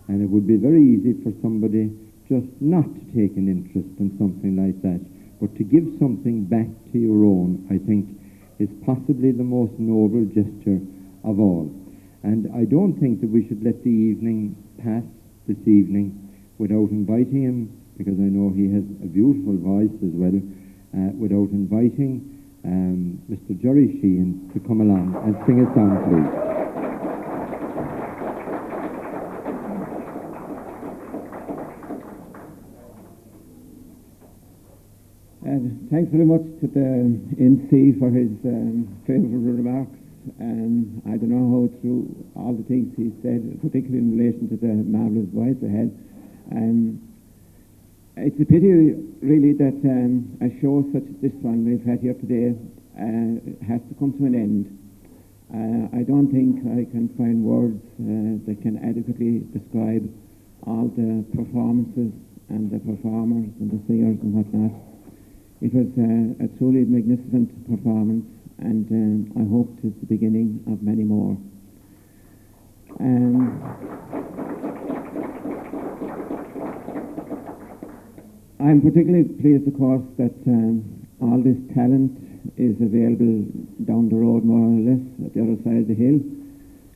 And it would be very easy for somebody just not to take an interest in something like that, but to give something back to your own, I think, is possibly the most noble gesture of all. And I don't think that we should let the evening pass this evening without inviting him, because I know he has a beautiful voice as well, without inviting Mr. Jerry Sheehan to come along and sing a song, please. Thanks very much to the MC for his favourable remarks. I don't know how through all the things he said, particularly in relation to the marvellous voice ahead. It's a pity, really, that a show such as this one we've had here today has to come to an end. I don't think I can find words that can adequately describe all the performances and the performers and the singers and whatnot. It was a truly magnificent performance, and I hope it is the beginning of many more. I'm particularly pleased, of course, that all this talent is available down the road, more or less, at the other side of the hill.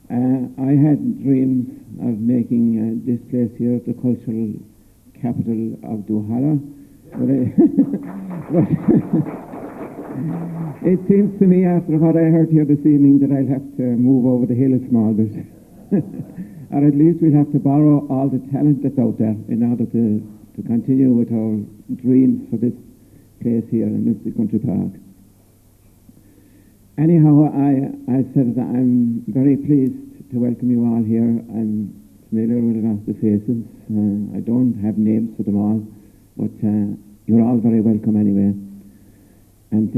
I had dreams of making this place here the cultural capital of Duhallow. But it seems to me, after what I heard here this evening, that I'll have to move over the hill a small bit. Or at least we'll have to borrow all the talent that's out there in order to continue with our dreams for this place here in Millstreet Country Park. Anyhow, I said that I'm very pleased to welcome you all here. I'm familiar with a lot of the faces. I don't have names for them all, but you're all very welcome anyway. And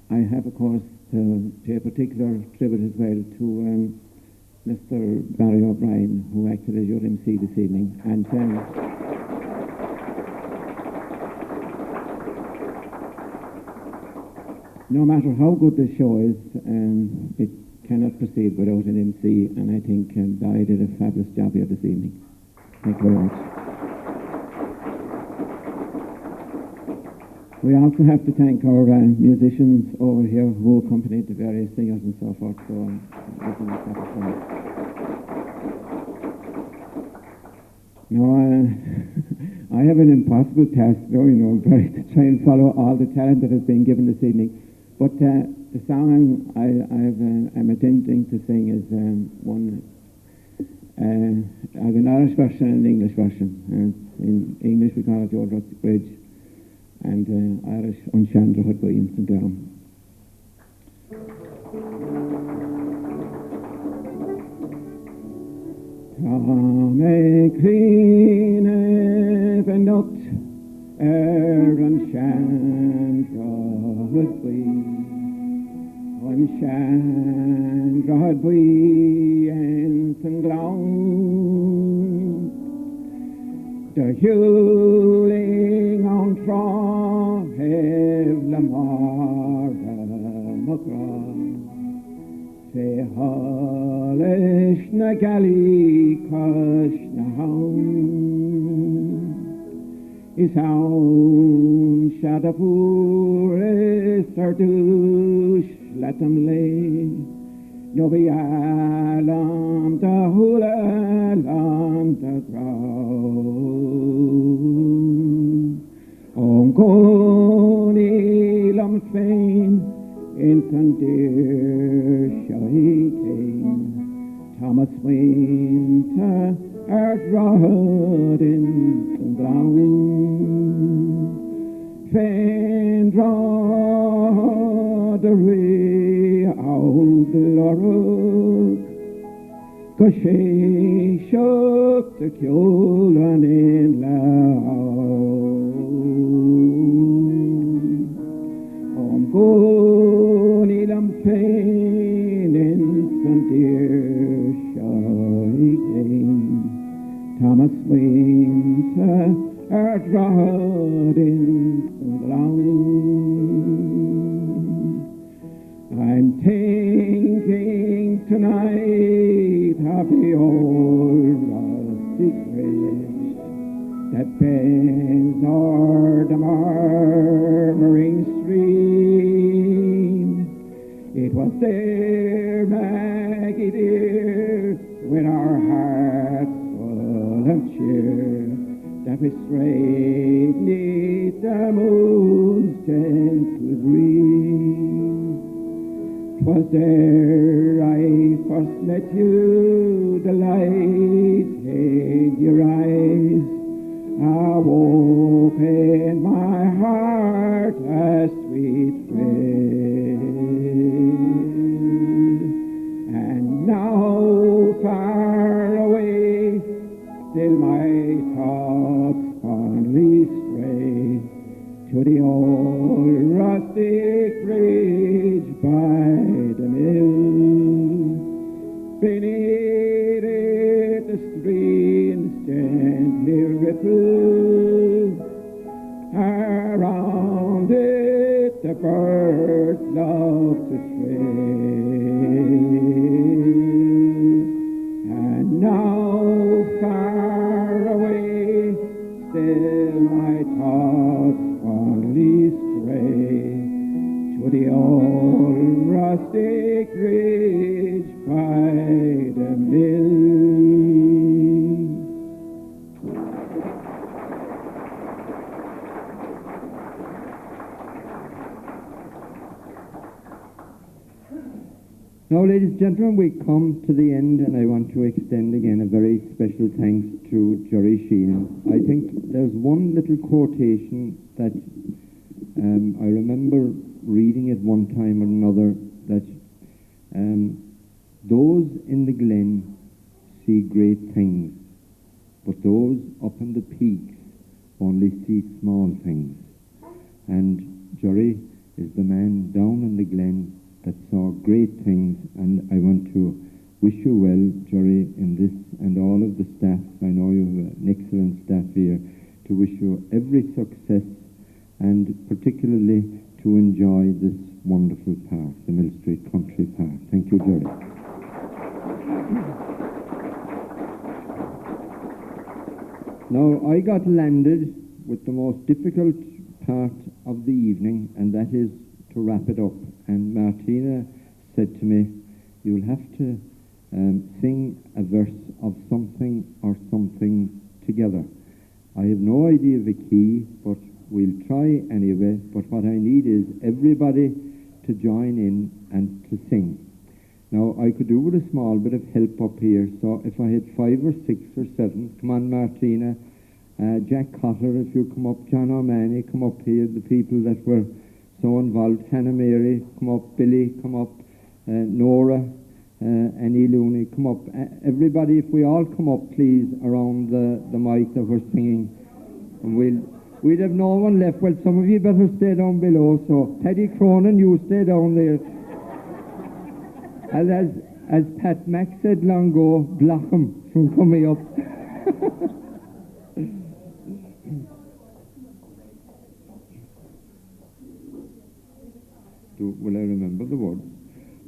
I have, of course, to pay a particular tribute as well to Mr. Barry O'Brien, who acted as your MC this evening. And no matter how good this show is, it cannot proceed without an MC, and I think Barry did a fabulous job here this evening. Thank you very much. We also have to thank our musicians over here who accompanied the various singers and so forth. So no, I have an impossible task, Barry, to try and follow all the talent that has been given this evening. But the song I'm attempting to sing is one an Irish version and an English version. In English we call it Old Rusty Bridge, and Irish Unshandra Hut by Instant Down. Tame Green Venot Unshandra Hut by Unshandra Hut by Instant Down. The hewling on Tra Hev Lamara Magra Se Halish na Gali Kush na Hound Is Hound Shadapur is Sardush let them lay No be alam da hula alam da ground. Ongoni lam fein in Sandir shaking. Thomas Winter rod in the ground. Fein draw the way out the Loruk. She shook the Kyolan in loud. On Goni lam fein in Sandir shaking. Thomas Winter rod in the ground. I'm thinking tonight of the old rusty bridge that bends o'er the murmuring stream. It was there, Maggie dear, with our hearts full of cheer, that we strayed 'neath the moon's gentle breeze. 'Twas there I first met you, the light in your eyes awoke in my heart a sweet thrill. And now far away, still my thoughts fondly stray to the old rustic bridge by the mill. Beneath it the streams gently ripple, around it the birds love to trail. And now far away, still my thoughts fondly stray to the old rustic bridge by the mill. Now, ladies and gentlemen, we come to the end, and I want to extend again a very special thanks to Jerry Sheehan. I think there's one little quotation that I remember reading at one time or another, that those in the glen see great things, but those up in the peaks only see small things. And Jerry is the man down in the glen that saw great things, and I want to wish you well, Jerry, in this, and all of the staff. I know you have an excellent staff here, to wish you every success, and particularly to enjoy this wonderful park, the Millstreet Country Park. Thank you, Jerry. Now, I got landed with the most difficult part of the evening, and that is to wrap it up. And Martina said to me, you'll have to sing a verse of something or something together. I have no idea of a key, but we'll try anyway. But what I need is everybody to join in and to sing. Now, I could do with a small bit of help up here, so if I had 5 or 6 or 7, come on, Martina, Jack Cotter, if you come up, John O'Mahony, come up here, the people that were so involved, Hannah Mary, come up, Billy, come up, Nora, Annie Looney, come up. Everybody, if we all come up, please, around the mic that we're singing, and we'd have no one left. Well, some of you better stay down below, so Paddy Cronin, you stay down there. And as Pat Mack said long ago, block him from coming up. Will I remember the words?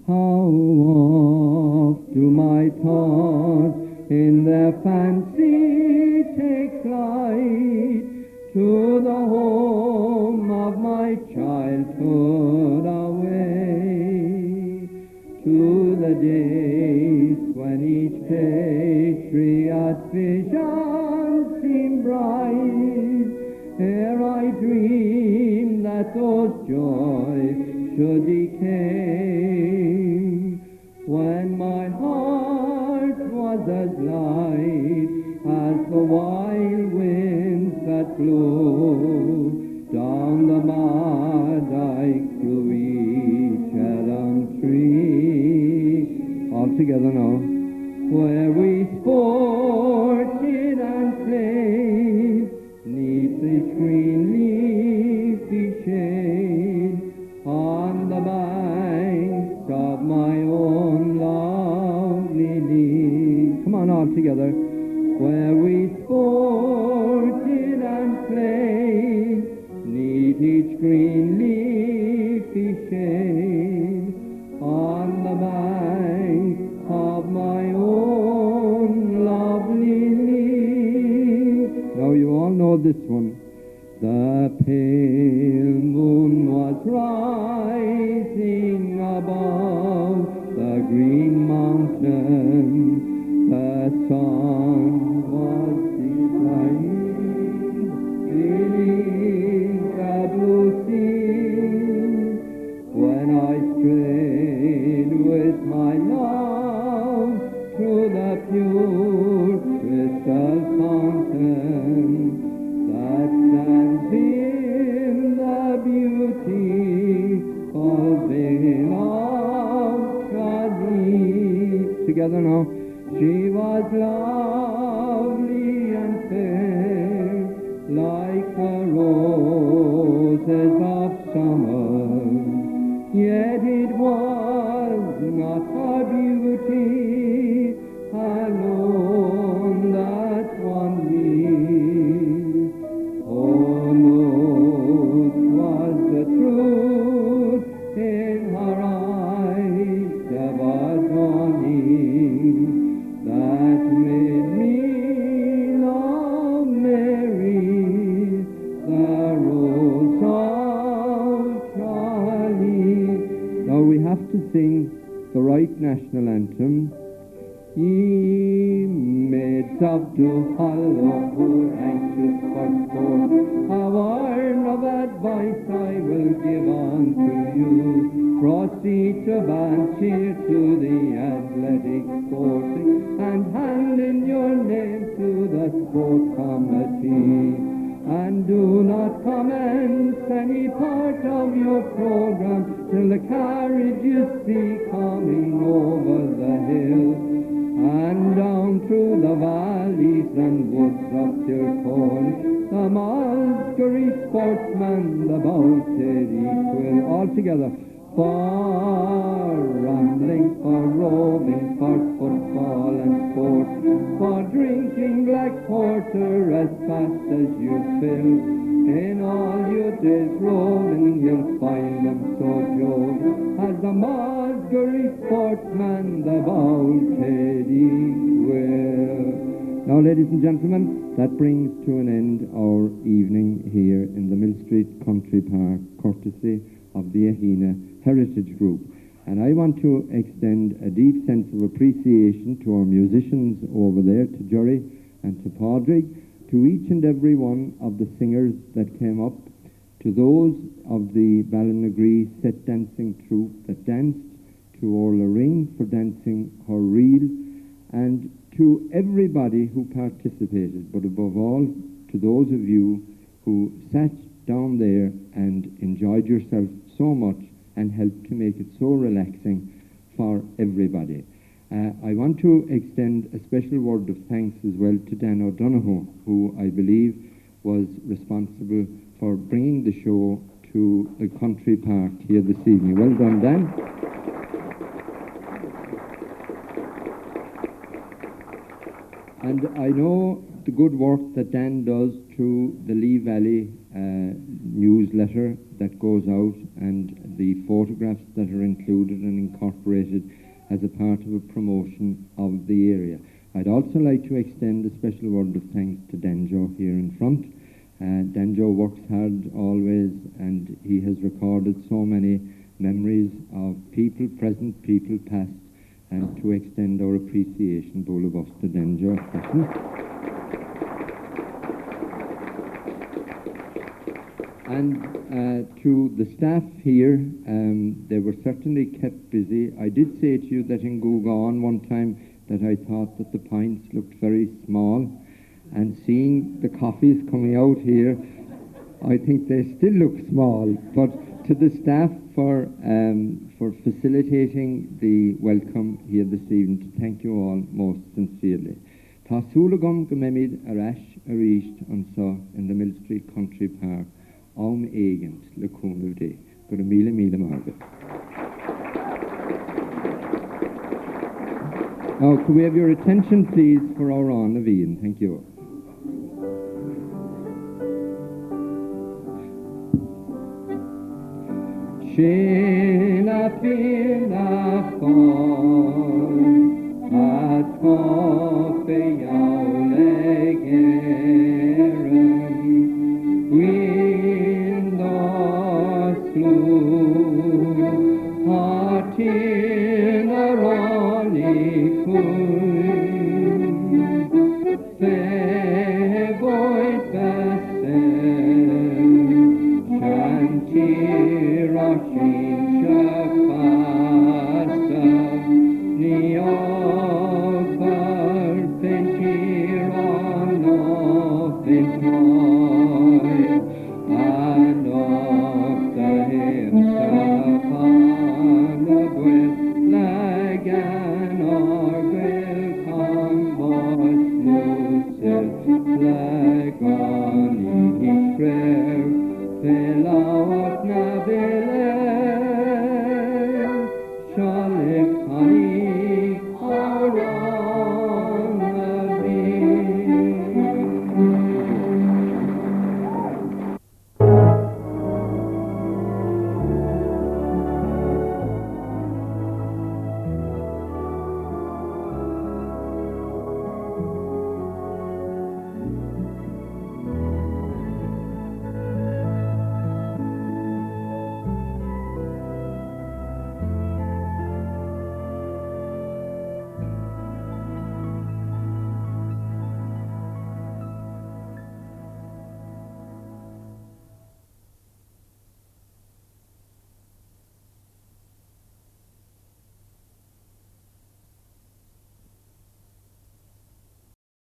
How oft do my thoughts in their fancy take flight to the home of my childhood away, to the days when each patriot vision seemed bright, ere I dreamed that those joys should decay, when my heart was as light as the wild winds that blow down the Mardyke through each elm tree. All together now. Where we sported and played neath its green leafy shade, on the banks of my own lovely lea. Come on, all together. Where we sported and played neath each green leafy shade, on the banks of my own lovely lea. Now you all know this one. The pale moon was rising above the green mountain, the sun was declining beneath the blue sea, when I strayed with my love through the pure crystal fountain that stands in the beautiful vale of Chadee. Together now. She was lovely and fair, like the roses of summer, yet it was not her beauty alone that won me. Oh no, 'twas the truth in her eyes ever dawning that made me love Mary, the Rose of Tralee. Now we have to sing the right national anthem. Ye maids of Duhallow, who are anxious for sport, a word of advice I will give unto you. Proceed to cheer to the athletic sporting, and hand in your name to the sport committee. And do not commence any part of your program till the carriage you see coming over the hill, and down through the valleys and woods of Tircone, the Mulsbury sportsman, the Bouted equal. All together. For rambling, for roving, for football and sport, for drinking black porter as fast as you fill. In all your days roving, you'll find them so jolly as the Mulsbury sportsman, the Bouted equal. Now, ladies and gentlemen, that brings to an end our evening here in the Millstreet Country Park, courtesy of the Aghinagh Heritage Group. And I want to extend a deep sense of appreciation to our musicians over there, to Jerry and to Padraig, to each and every one of the singers that came up, to those of the Ballinagree set dancing troupe that danced, to Orla Ring for dancing her reel, and to everybody who participated, but above all, to those of you who sat down there and enjoyed yourself so much and helped to make it so relaxing for everybody. I want to extend a special word of thanks as well to Dan O'Donoghue, who I believe was responsible for bringing the show to the country park here this evening. Well done, Dan. And I know the good work that Dan does through the Lee Valley newsletter that goes out, and the photographs that are included and incorporated as a part of a promotion of the area. I'd also like to extend a special word of thanks to Danjo here in front. Danjo works hard always, and he has recorded so many memories of people present, people past, and to extend our appreciation, both of us, to Danjo. And to the staff here, they were certainly kept busy. I did say to you that in Gugan one time that I thought that the pints looked very small, and seeing the coffees coming out here, I think they still look small. But to the staff for facilitating the welcome here this evening, to thank you all most sincerely. Tá súlagum go memid arash arisht ansa in the Millstreet Country Park. Agent le cúnú dé. Go a míle margaret. Now, could we have your attention, please, for our Anna Vian? Thank you. Sheena fina fon, at cofe jaulegeren, wind or slew, heart in a ronny coon, fair boy passing, shanty rocking shafasta, neobar pentir on nothing toy, and off the hills upon the gwyn, lagan or gwyn, come boys, loose, flag